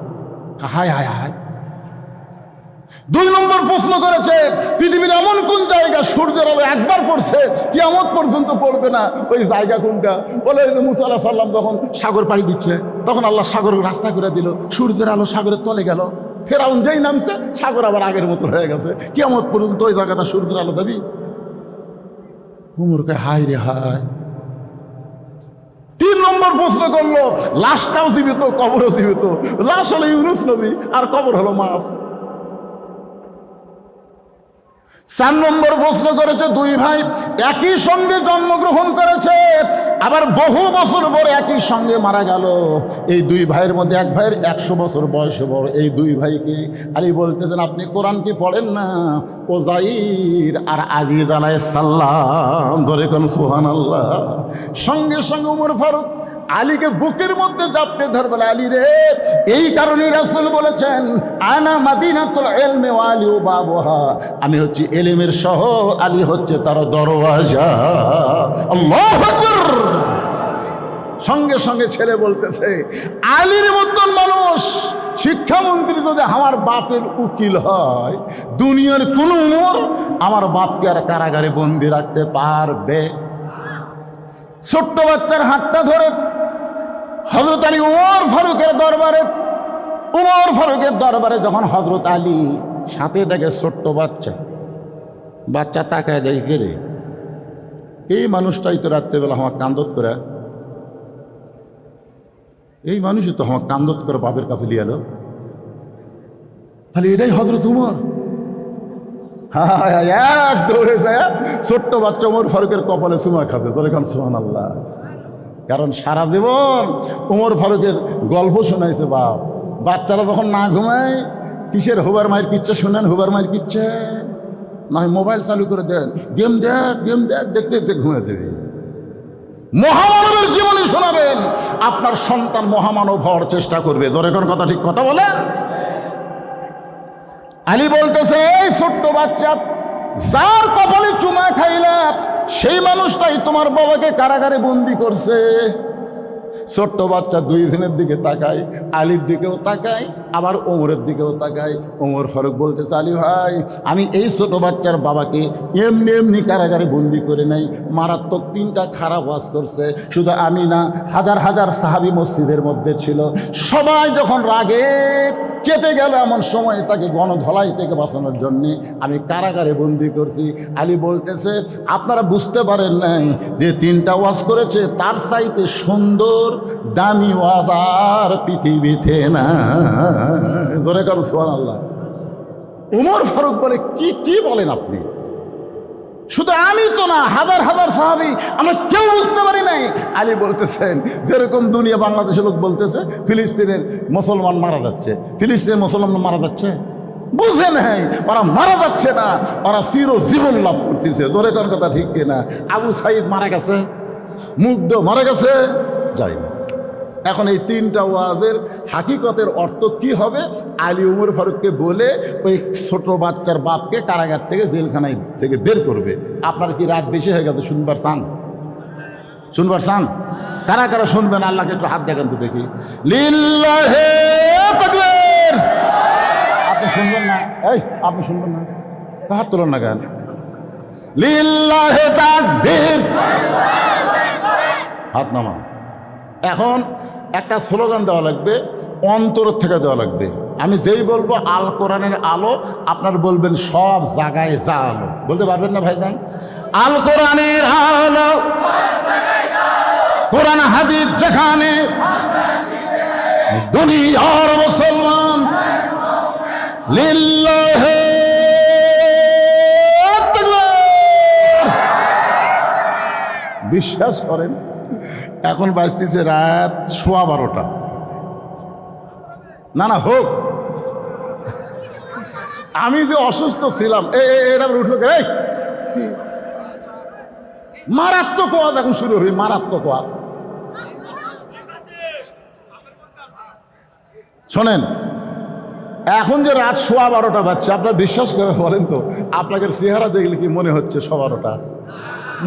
হায় হায় হায়। 2 নম্বর প্রশ্ন করেছে পৃথিবীর এমন কোন জায়গা সূর্যের আলো একবার পড়ছে কিয়ামত পর্যন্ত পড়বে না, ওই জায়গা কোনটা? বলে মুসা আলাইহিস সালাম যখন সাগর পাড়ি দিচ্ছে তখন আল্লাহ সাগরের রাস্তা করে দিল, সূর্যের আলো সাগরের তলে গেল, ফেরাউন যেই নামছে সাগর আবার আগের মতো হয়ে গেছে, কিয়ামত পর্যন্ত ওই জায়গাটা সূর্যের আলো যাবি। উমরকে হায় রে হায়। 3 নম্বর প্রশ্ন করলো লাশটাও জীবিত, কবরও জীবিত। লাশ হলো ইউনুস নবী আর কবর হলো মাছ। 4 নম্বর প্রশ্ন করেছে 2 ভাই একই সঙ্গে জন্মগ্রহণ করেছে, আবার বহু বছর পরে একই সঙ্গে মারা গেল। এই 2 ভাইয়ের মধ্যে এক ভাইয়ের 100 বছর বয়সে বড়। এই 2 ভাইকে আলী বলতেছেন আপনি কোরআন কি পড়েন না? ওজাইর আর আজিজ আলাইহিস সালাম। ধরে কোন সুবহানাল্লাহ। সঙ্গে সঙ্গে উমর ফারুক আলীকে বুকের মধ্যে জাপটে ধরবেন, আলী রে, এই কারণে রাসূল বলেছেন আনা মাদিনাতুল ইলমি ওয়া আলিউ বাবুহা, আমি হচ্ছি এলেমের শহর, আলী হচ্ছে তার দরওয়াজা। আল্লাহু আকবার। সঙ্গে সঙ্গে ছেলে বলতেছে আলীর মতন মানুষ শিক্ষামন্ত্রী যদি আমার বাপের উকিল হয়, দুনিয়ার কোন উমর আমার বাপকে আর কারাগারে বন্দি রাখতে পারবে? ছোট্ট বাচ্চার হাতটা ধরে হযরত আলী উমর ফারুকের দরবারে যখন হযরত আলী সাথে দেখে ছোট্ট বাচ্চা তাকায় দেখে গেলে এই মানুষটাই তো রাত্রেবেলা আমার কান্দত করে, এই মানুষই তো আমার কান্দত করে বাপের কাছে লিয়ে এলো। তাহলে এটাই হযরত উমর। এক দৌড়ে যায় ছোট্ট বাচ্চা ওমর ফারুকের কপালে চুমা খাচ্ছে, তোর এখন সুবহানাল্লাহ। কারণ সারা জীবন ওমর ফারুকের গল্প শোনাইছে বাপ। বাচ্চারা যখন না ঘুমায় কিসের হুবার মায়ের কিচ্ছে শোনেন, হুবার মায়ের কিচ্ছে নয়, মোবাইল চালু করে দেন, গেম দেখ, দেখতে দেখতে ঘুমিয়ে যাবে। মহামানবের জীবনী শোনাবেন, আপনার সন্তান মহামানব হওয়ার চেষ্টা করবে। জোরে কোন কথা, ঠিক কথা বলেন। আলী বলতেছে, এই ছোট্ট বাচ্চা, যার কপালে চুমা খাইলা সেই মানুষটাই তোমার বাবাকে কারাগারে বন্দি করছে। ছোট্ট বাচ্চা দুই জনের দিকে তাকায়, আলীর দিকেও তাকায়, আবার ওমরের দিকেও তাকায়। ওমর ফারুক বলতেছে, আলী ভাই, আমি এই ছোট বাচ্চার বাবাকে এমনি এমনি কারাগারে বন্দি করে নাই, মারাত্মক 3টা খারাপ ওয়াজ করছে। শুধু আমি না, হাজার হাজার সাহাবী মসজিদের মধ্যে ছিল। সবাই যখন রাগে চেতে গেল, এমন সময় তাকে গণধলাই থেকে বাঁচানোর জন্যে আমি কারাগারে বন্দি করছি। আলী বলতেছে, আপনারা বুঝতে পারেন নাই যে 3টা ওয়াজ করেছে, তার চাইতে সুন্দর দামি ওয়াজ আর পৃথিবীতে না। জোরে কারণ সুবহানাল্লাহ। উমর ফারুক বলে, কি বলেন আপনি? শুধু আমি তো না, হাজার হাজার সাহাবী, আমরা কেউ বুঝতে পারি নাই। আলী বলতেছেন, যেরকম দুনিয়া বাংলাদেশের লোক বলতেছে ফিলিস্তিনের মুসলমান মারা যাচ্ছে, ফিলিস্তিনের মুসলমান মারা যাচ্ছে, বুঝে নাই ওরা মারা যাচ্ছে না, ওরা চিরজীবন লাভ করতেছে। জোরে কোন কথা, ঠিক কিনা? আবু সাইদ মারা গেছে, মুগ্ধ মারা গেছে, যাই না। এখন এই 3টা ওয়াজের হাকিকতের অর্থ কি হবে? আলী উমর ফারুককে বলে ওই ছোট বাচ্চার বাপকে কারাগার থেকে, জেলখানায় থেকে বের করবে। আপনার কি রাত বেশি হয়ে গেছে? শুনবার চান? কারা কারা শুনবেন? আল্লাহকে একটু হাত দেখেন তো দেখি। লিল্লাহে তাকবীর। আপনি শুনবেন না? আপনি শুনবেন না? হাত তোলেন না কেন? লিল্লাহে তাকবীর, হাত নামান। এখন একটা স্লোগান দেওয়া লাগবে, অন্তর থেকে দেওয়া লাগবে। আমি যেই বলবো আল কোরআনের আলো, আপনার বলবেন সব জায়গায় যা আলো। বলতে পারবেন না ভাইজান? আল কোরআনের আলো, কোরআন হাদিস যেখানে, দুনিয়ার মুসলমান লিল্লাহে তাকবীর। বিশ্বাস করেন, এখন বাজতেছে রাত 12:15। না হোক, আমি যে অসুস্থ ছিলাম, এটা উঠলো কে? মারাত্মক ওয়াজ এখন শুরু হবে, মারাত্মক ওয়াজ। শোনেন, এখন যে রাত 12:15 বাজছে, আপনার বিশ্বাস করে বলেন তো, আপনাদের চেহারা দেখলে কি মনে হচ্ছে 12:15?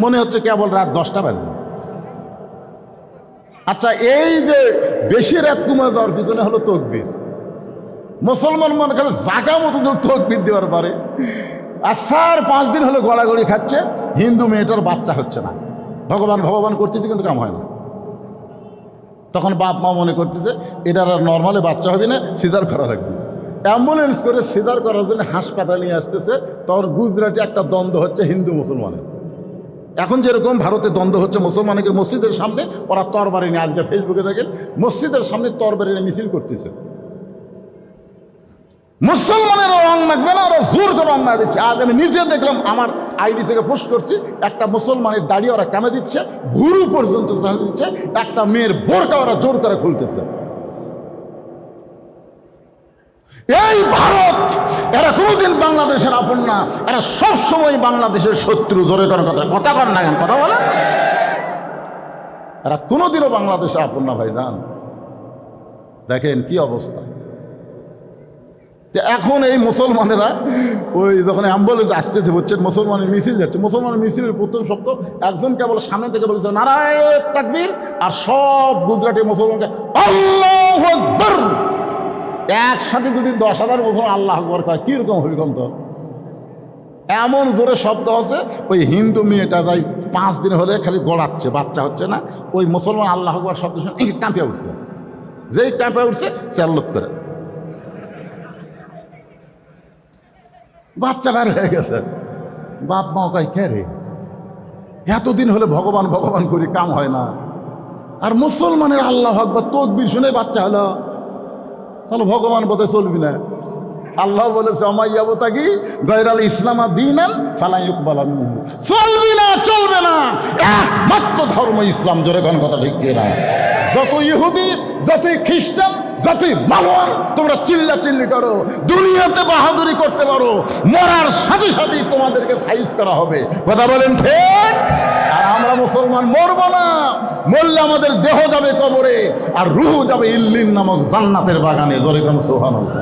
মনে হচ্ছে কেবল রাত 10টা বাজে। আচ্ছা, এই যে বেশি রাত কমে যাওয়ার পিছনে হলো তকবীর। মুসলমান মনে খালি জাগা মতো তকবীর দেওয়ার পারে। আর 4-5 দিন হলো গড়াগড়ি খাচ্ছে, হিন্দু মেয়েটার বাচ্চা হচ্ছে না, ভগবান করতেছে কিন্তু কাম হয় না। তখন বাপ মা মনে করতেছে এটার আর নর্মালি বাচ্চা হবে না, সিজার করা লাগবে। অ্যাম্বুলেন্স করে সিজার করার জন্য হাসপাতালে নিয়ে আসতেছে। তখন গুজরাটে একটা দ্বন্দ্ব হচ্ছে হিন্দু মুসলমানের। এখন যেরকম ভারতে দ্বন্দ্ব হচ্ছে মুসলমানের মসজিদের সামনে, ওরা তরবারি নিয়ে, আজকে ফেসবুকে দেখেন মসজিদের সামনে তরবারি নিয়ে মিছিল করতেছে। মুসলমানেরও রং লাগবে না, ওরা জোর করে রং না দিচ্ছে। আজ আমি নিজে দেখলাম, আমার আইডি থেকে পোস্ট করছি, একটা মুসলমানের দাড়ি ওরা কামে দিচ্ছে, ভুরু পর্যন্ত চাঁদা দিচ্ছে, একটা মেয়ের বোরকা ওরা জোর করে খুলতেছে। এই ভারত, এরা কোনোদিন বাংলাদেশের আপন না, এরা সবসময় বাংলাদেশের শত্রু। জোরে করার কথা কর না কেন? কথা বলে, এরা কোনোদিনও বাংলাদেশের আপন না ভাইজান। দেখেন কি অবস্থা। এখন এই মুসলমানেরা ওই যখন অ্যাম্বুলেন্স আসতেছে, বলছেন মুসলমানের মিছিল যাচ্ছে, মুসলমানের মিছিলের প্রথম শব্দ একজন কেবল সামনে থেকে বলেছে নারায়ে তাকবীর, আর সব গুজরাটি মুসলমানকে আল্লাহু আকবার। একসাথে যদি 10,000 মুসলমান আল্লাহু আকবার কয়, কীরকম হবে কন্ত? এমন জোরে শব্দ আছে। ওই হিন্দু মেয়েটা যাই 5 দিন হলে খালি গড়াচ্ছে, বাচ্চা হচ্ছে না। ওই মুসলমান আল্লাহু আকবার শব্দ শুনে কাঁপিয়ে উঠছে। যেই কাঁপিয়ে উঠছে সে আল্লাহ করে বাচ্চা বের হয়ে গেছে। বাপ মা কয়, কে রে, এতদিন হলে ভগবান করি, কাম হয় না। আর মুসলমানের আল্লাহু আকবার তাকবীর শুনে বাচ্চা হলো, তাহলে ভগবান পথে চলবি না। আল্লাহ বলেছে আমাইয়াবতাগি গায়রাল ইসলামা দীনান ফালা ইউকবালা মিনহু, চলবে না একমাত্র ধর্ম ইসলাম। জোরে কোন কথা ঠিক কিনা? যত ইহুদি, যতই খ্রিস্টান, যতই মামন তোমরা চিল্লাচিল্লি করো, দুনিয়াতে বাহাদুরি করতে পারো, মরার সাথে সাথেই তোমাদেরকে সাইজ করা হবে। কথা বলেন ঠিক? আর আমরা মুসলমান মরব না, মরলে আমাদের দেহ যাবে কবরে আর রূহ যাবে ইল্লিন নামক জান্নাতের বাগানে। জোরে কোন সুবহানাল্লাহ।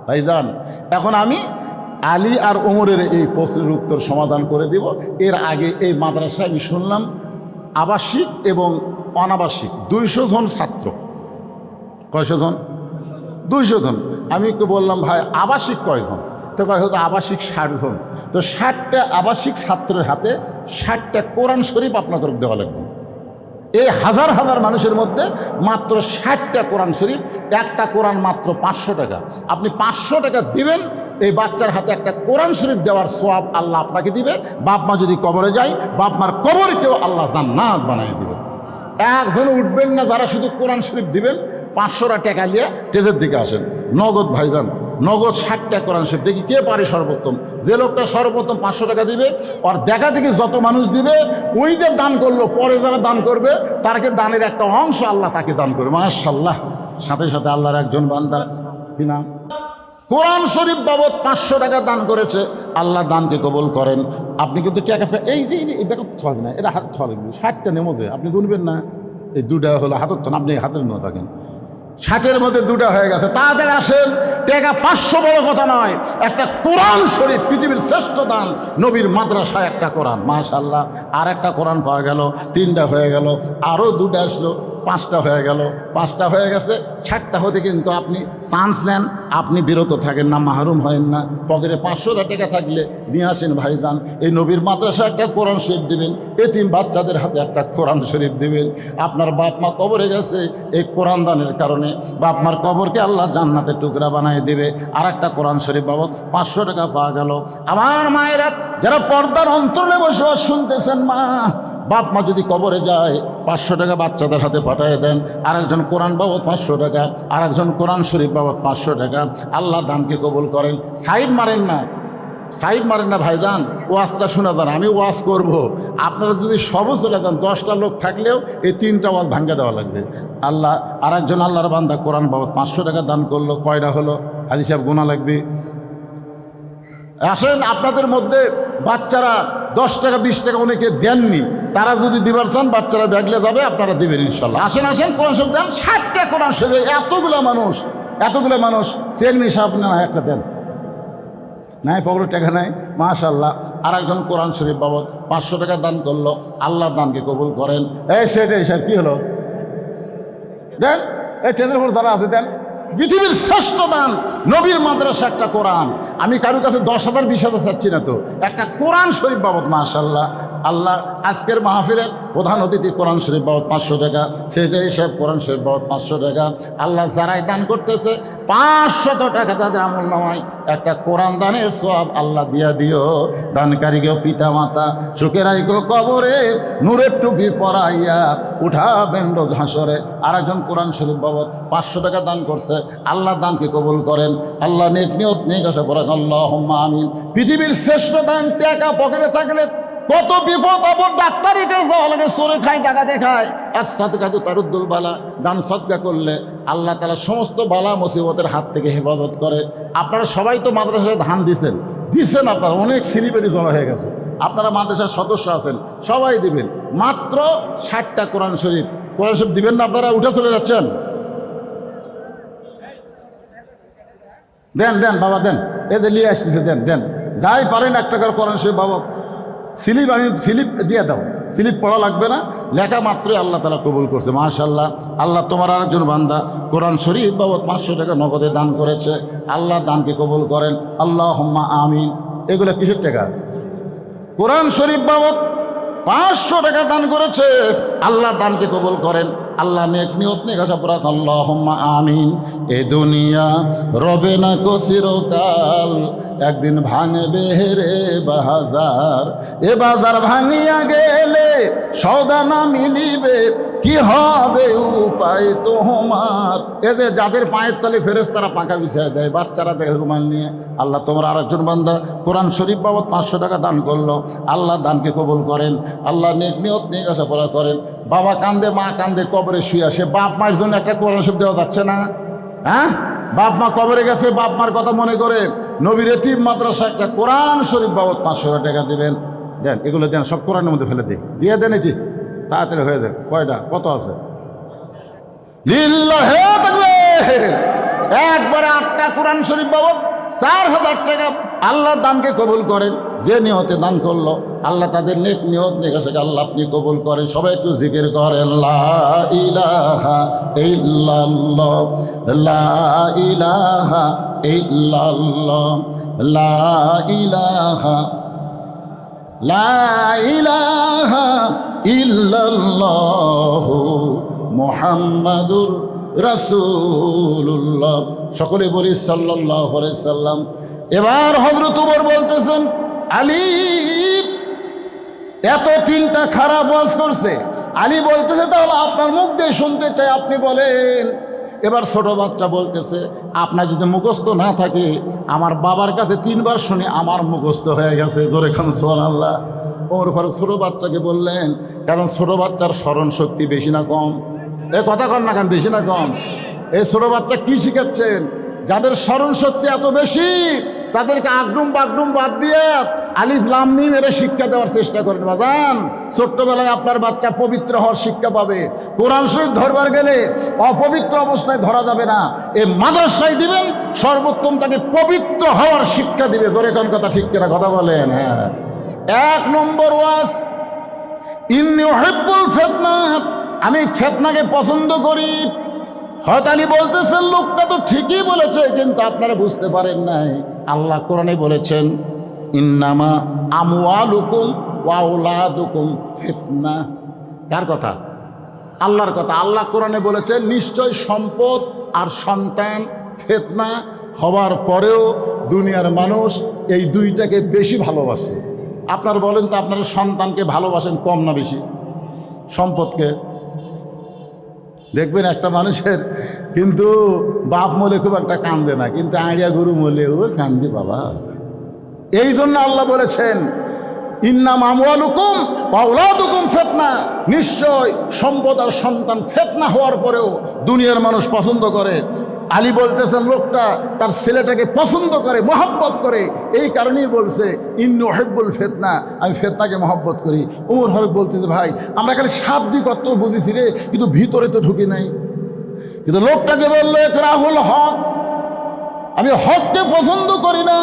ভাইজান, এখন আমি আলী আর ওমরের এই প্রশ্নের উত্তর সমাধান করে দিব। এর আগে এই মাদ্রাসায় আমি শুনলাম আবাসিক এবং অনাবাসিক 200 জন ছাত্র। কয়শো জন? 200 জন। আমি বললাম ভাই আবাসিক কয়জন? তো কয় হয়তো আবাসিক 60 জন। তো 60টা আবাসিক ছাত্রের হাতে 60টা কোরআন শরীফ আপনাকে দেওয়া লাগবে। এই হাজার হাজার মানুষের মধ্যে মাত্র 60টা কোরআন শরীফ, একটা কোরআন মাত্র 500 টাকা। আপনি 500 টাকা দিবেন, এই বাচ্চার হাতে একটা কোরআন শরীফ দেওয়ার সওয়াব আল্লাহ আপনাকে দিবে। বাপ মা যদি কবরে যায়, বাপ মার কবরকেও আল্লাহ জান্নাত বানিয়ে দিবে। একজন উঠবেন না যারা শুধু কোরআন শরীফ দিবেন। 500 টাকা নিয়ে স্টেজের দিকে আসেন, নগদ ভাইজান, নগদ 60টা কোরআন শরীফ। দেখি কে পারে সর্বোত্তম। যে লোকটা সর্বোত্তম 500 টাকা দিবে, আর দেখা দেখি যত মানুষ দিবে, ওই যে দান করলো, পরে যারা দান করবে তারকে দানের একটা অংশ আল্লাহ তাকে দান করবে। মাশাআল্লাহ। সাথে সাথে আল্লাহর একজন বান্দা কি নাম, কোরআন শরীফ বাবদ 500 টাকা দান করেছে। আল্লাহ দানকে কবুল করেন। আপনি কিন্তু টাকা এই যে এটা থাকবে না, এটা হাত থাকবে 60টা নেমতে আপনি গুনবেন না। এই 2টা হলো হাতের তো, আপনি হাতের মধ্যে রাখেন। 60-এর মধ্যে 2টা হয়ে গেছে। তাড়াতাড়ি আসেন, টাকা 500 বড় কথা নয়, একটা কোরআন শরীফ পৃথিবীর শ্রেষ্ঠ দান। নবীর মাদ্রাসায় একটা কোরআন, মাশাআল্লাহ। আর একটা কোরআন পাওয়া গেল, 3টা হয়ে গেল, আরও 2টা আসলো, 5টা হয়ে গেল, 5টা হয়ে গেছে। 60টা হতে কিন্তু আপনি চান্স নেন, আপনি বিরত থাকেন না, মাহরুম হয় না। পকেটে 500 টাকা থাকলে নিয়ে আসেন ভাইজান। এই নবীর মাদ্রাসায় একটা কোরআন শরীফ দিবেন, এতিম বাচ্চাদের হাতে একটা কোরআন শরীফ দিবেন। আপনার বাপ মা কবরে গেছে, এই কোরআন দানের কারণে বাপ মার কবরকে আল্লাহ জান্নাতের টুকরা বানিয়ে দেবে। আর একটা কোরআন শরীফ বাবদ 500 টাকা পাওয়া গেল। আমার মায়েরা যারা পর্দার অন্তরে বসে শুনতেছেন, মা বাপ মা যদি কবরে যায়, 500 টাকা বাচ্চাদের হাতে পাঠিয়ে দেন। আরেকজন কোরআন বাবদ 500 টাকা, আরেকজন কোরআন শরীফ বাবদ 500 টাকা। আল্লাহ দানকে কবুল করেন। সাইড মারেন না, সাইড মারেন না ভাইজান। ওয়াজটা শোনা যান, আমি ওয়াজ করব। আপনারা যদি সবও চলে যান, 10টা লোক থাকলেও এই 3টা ওয়াজ ভাঙ্গা দেওয়া লাগবে। আল্লাহ আরেকজন আল্লাহর বান্দা কোরআন বাবদ 500 টাকা দান করলো। কয়টা হলো হাজি সাহেব? গোনা লাগবে। আসেন, আপনাদের মধ্যে বাচ্চারা 10 টাকা 20 টাকা অনেকে দেননি, তারা যদি দিবার চান বাচ্চারা ব্যাগলে যাবে, আপনারা দেবেন ইনশাল্লাহ। আসেন আসেন, কোরআন শরীফ দেন। 60টা কোরআন শরীফ, এতগুলো মানুষ চেয়ারম্যান সাহেব না একটা দেন, নাই পকেটে টাকা নাই, মাশাআল্লাহ। আর একজন কোরআন শরীফ বাবদ 500 টাকা দান করলো। আল্লাহ দানকে কবুল করেন। এই সেটাই সাহেব কি হলো? দেন, এই ট্রেনের উপর যারা আছে দেন। পৃথিবীর শ্রেষ্ঠ দান নবীর মাদ্রাসা একটা কোরআন। আমি কারো কাছে 10,000 20,000 চাচ্ছি না তো, একটা কোরআন শরীফ বাবদ মাশাআল্লাহ। আল্লাহ আজকের মাহফিলের প্রধান অতিথি কোরআন শরীফ বাবদ 500 টাকা, সেটাই সাহেব কোরআন শরীফ বাবদ 500 টাকা। আল্লাহ যারাই দান করতেছে 500 টাকা তাদের আমল নামায় একটা কোরআন দানের সওয়াব আল্লাহ দিয়া দিও। দানকারীকেও পিতা মাতা চোখের আইগো কবরে নূরের টুপি পরাইয়া উঠাবেন রোজ হাসরে। আরেকজন কোরআন শরীফ বাবদ 500 টাকা দান করছে। আল্লাহ দানকে কবুল করেন। আল্লাহ নেক নিয়ত নেক আশা পড়াক, আল্লাহুম্মা আমিন। পৃথিবীর শ্রেষ্ঠ দান। টাকা পকেটে থাকলে কত বিপদ আপদ, ডাক্তারি যাওয়া লাগে, চোরে খায়, টাকা দেখায়। আর সাদকাতু তারুদ্দুল বালা, দান সদকা করলে আল্লাহ তাআলা সমস্ত বালা মুসিবতের হাত থেকে হেফাজত করে। আপনারা সবাই তো মাদ্রাসায় ধান দিছেন, আপনারা অনেক সেলিব্রিটি জড়ো হয়ে গেছে। আপনারা মাদ্রাসার সদস্য আছেন, সবাই দিবেন। মাত্র 60টা কোরআন শরীফ দিবেন না, আপনারা উঠে চলে যাচ্ছেন। দেন দেন বাবা দেন, এদের নিয়ে আসতেছে, দেন দেন, যাই পারেন 1 টাকার কোরআন শরীফ বাবা। স্লিপ দিয়ে দাও, স্লিপ পড়া লাগবে না, লেখা মাত্রই আল্লাহ তাআলা কবুল করছে। মাশাআল্লাহ। আল্লাহ তোমার আরেকজন বান্দা কোরআন শরীফ বাবদ 500 টাকা নগদে দান করেছে। আল্লাহ দানকে কবুল করেন, আল্লাহুম্মা আমিন। এগুলো কিসের টাকা? কোরআন শরীফ বাবদ 500 টাকা দান করেছে। আল্লাহ দানকে কবুল করেন। আল্লাহ নেক নিয়ত নেক আশা পুরা আল্লাহুম্মা আমিন। এ দুনিয়া রবে না কো চিরকাল, একদিন ভাঙবে রে বাজার। এ বাজার ভাঙিয়া গেলে সওদা না মিলিবে, কি হবে উপায় তোমার? এ যে যাদের পায়ের তলে ফেরেশতারা পাখা বিছায় দেয়, বাচ্চারা দেখে রুমাল নিয়ে। আল্লাহ তোমরা আরেকজন বান্দা কোরআন শরীফ বাবদ 500 টাকা দান করলো, আল্লাহ দানকে কবুল করেন। আল্লাহ নেক নিয়ত নেক আশা পুরা করেন। বাবা কান্দে, মা কান্দে, কবরে শুয়ে আসে, বাপ মায়ের জন্য একটা কোরআন শরীফ দেওয়া যাচ্ছে না? হ্যাঁ, বাপ মা কবরে গেছে, বাপ মার কথা মনে করে নবীর এতিম মাদ্রাসা একটা কোরআন শরীফ বাবদ 500 টাকা দেবেন। দেন, এগুলো দেন, সব কোরআনের মধ্যে ফেলে দিই, দিয়ে দেন। এটি তাড়াতাড়ি হয়ে যাক। কয়টা, কত আছে? লিল্লাহি তাকবীর। একবারে 8টা কোরআন শরীফ বাবদ 4000 টাকা। আল্লাহ দানকে কবুল করেন। যে নিয়তে দান করলো আল্লাহ তাদের নেক নিয়ত নেক আশাকে আল্লাহ আপনি কবুল করেন। সবাই একটু জিকির করেন, লা ইলাহা ইল্লাল্লাহ, লা ইলাহা ইল্লাল্লাহ, লা ইলাহা, লা ইলাহা ইল্লাল্লাহ মুহাম্মাদুর রাসূলুল্লাহ। সকলে বলি সাল্লাল্লাহু আলাইহি সাল্লাম। এবার হযরত ওমর বলতেছেন, আলী এত 3টা খারাপ ওয়াজ করছে। আলী বলতেছে, তাহলে আপনার মুখ দিয়ে শুনতে চাই, আপনি বলেন। এবার ছোট বাচ্চা বলতেছে, আপনার যদি মুখস্থ না থাকে, আমার বাবার কাছে 3বার শুনে আমার মুখস্থ হয়ে গেছে। জোরে খান সুবহানাল্লাহ। ওর পরে ছোট বাচ্চাকে বললেন, কারণ ছোট বাচ্চার স্মরণ শক্তি বেশি না কম? এ কথা কন না কেন, বেশি না কম? এই ছোট বাচ্চা কি শিখাচ্ছেন? যাদের স্মরণ শক্তি এত বেশি তাদেরকে আগডুম বাগডুম বাদ দিয়ে আলিফ লাম মিম এর শিক্ষা দেওয়ার চেষ্টা করেন। বাজান, ছোট্টবেলায় আপনার বাচ্চা পবিত্র হওয়ার শিক্ষা পাবে। কোরআন শরীফ ধরবার গেলে অপবিত্র অবস্থায় ধরা যাবে না। এই মাদ্রাসায় দিবেন, সর্বোত্তম তাকে পবিত্র হওয়ার শিক্ষা দিবে। জোরে কোন কথা, ঠিক কিনা কথা বলেন? হ্যাঁ। 1 নম্বর ওয়াজ, ইন্নী উহিব্বুল ফিতনা, আমি ফিতনাকে পছন্দ করি। হযরত আলী বলতেছেন, লোকটা তো ঠিকই বলেছে, কিন্তু আপনারা বুঝতে পারেন নাই। আল্লাহ কোরআনে বলেছেন, ইন্নামা আমওয়ালুকুম ওয়া আওলাদুকুম ফিতনা। কার কথা? আল্লাহর কথা। আল্লাহ কোরআনে বলেছেন, নিশ্চয় সম্পদ আর সন্তান ফিতনা হওয়ার পরেও দুনিয়ার মানুষ এই দুইটাকে বেশি ভালোবাসে। আপনার বলেন তো, আপনারা সন্তানকে ভালোবাসেন কম না বেশি? সম্পদকে? দেখবেন একটা মানুষের কিন্তু বাপ মলে খুব একটা কান্দে না, কিন্তু আড়িয়া গরু মলে ও কান্দে বাবা। এই জন্য আল্লাহ বলেছেন, ইন্নাম আমওয়ালুকুম ওয়া আওলাদুকুম ফিতনা, নিশ্চয় সম্পদ আর সন্তান ফিতনা হওয়ার পরেও দুনিয়ার মানুষ পছন্দ করে। আলী বলতেছেন, লোকটা তার ছেলেটাকে পছন্দ করে, মহব্বত করে, এই কারণেই বলছে ইন্নী উহিব্বুল ফিতনা, আমি ফিতনাকে মহব্বত করি। ওমর ফারুক বলতেছে, ভাই আমরা খালি শাব্দিক অর্থ বুঝেছি রে, কিন্তু ভিতরে তো ঢুকি নাই। কিন্তু লোকটাকে বললো, ইকরাহুল হক, আমি হককে পছন্দ করি না।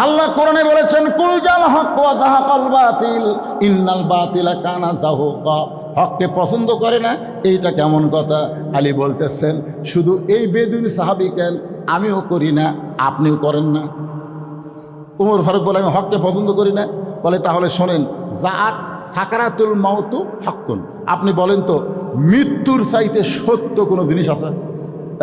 আল্লাহ কোরআনে বলেছেন, কুল জাল হক ওয়া যাহাকাল বাতিল ইন্নাল বাতিলা কানা যাহুকা। হককে পছন্দ করে না, এইটা কেমন কথা? আলী বলতেছেন, শুধু এই বেদুইন সাহাবী কেন, আমিও করি না, আপনিও করেন না। ওমর ফারুক বলে, আমি হককে পছন্দ করি না। বলে, তাহলে শোনেন, জাআত সাকারাতুল মাউতু হাক্কুন। আপনি বলেন তো, মৃত্যুর চাইতে সত্য কোনো জিনিস আছে?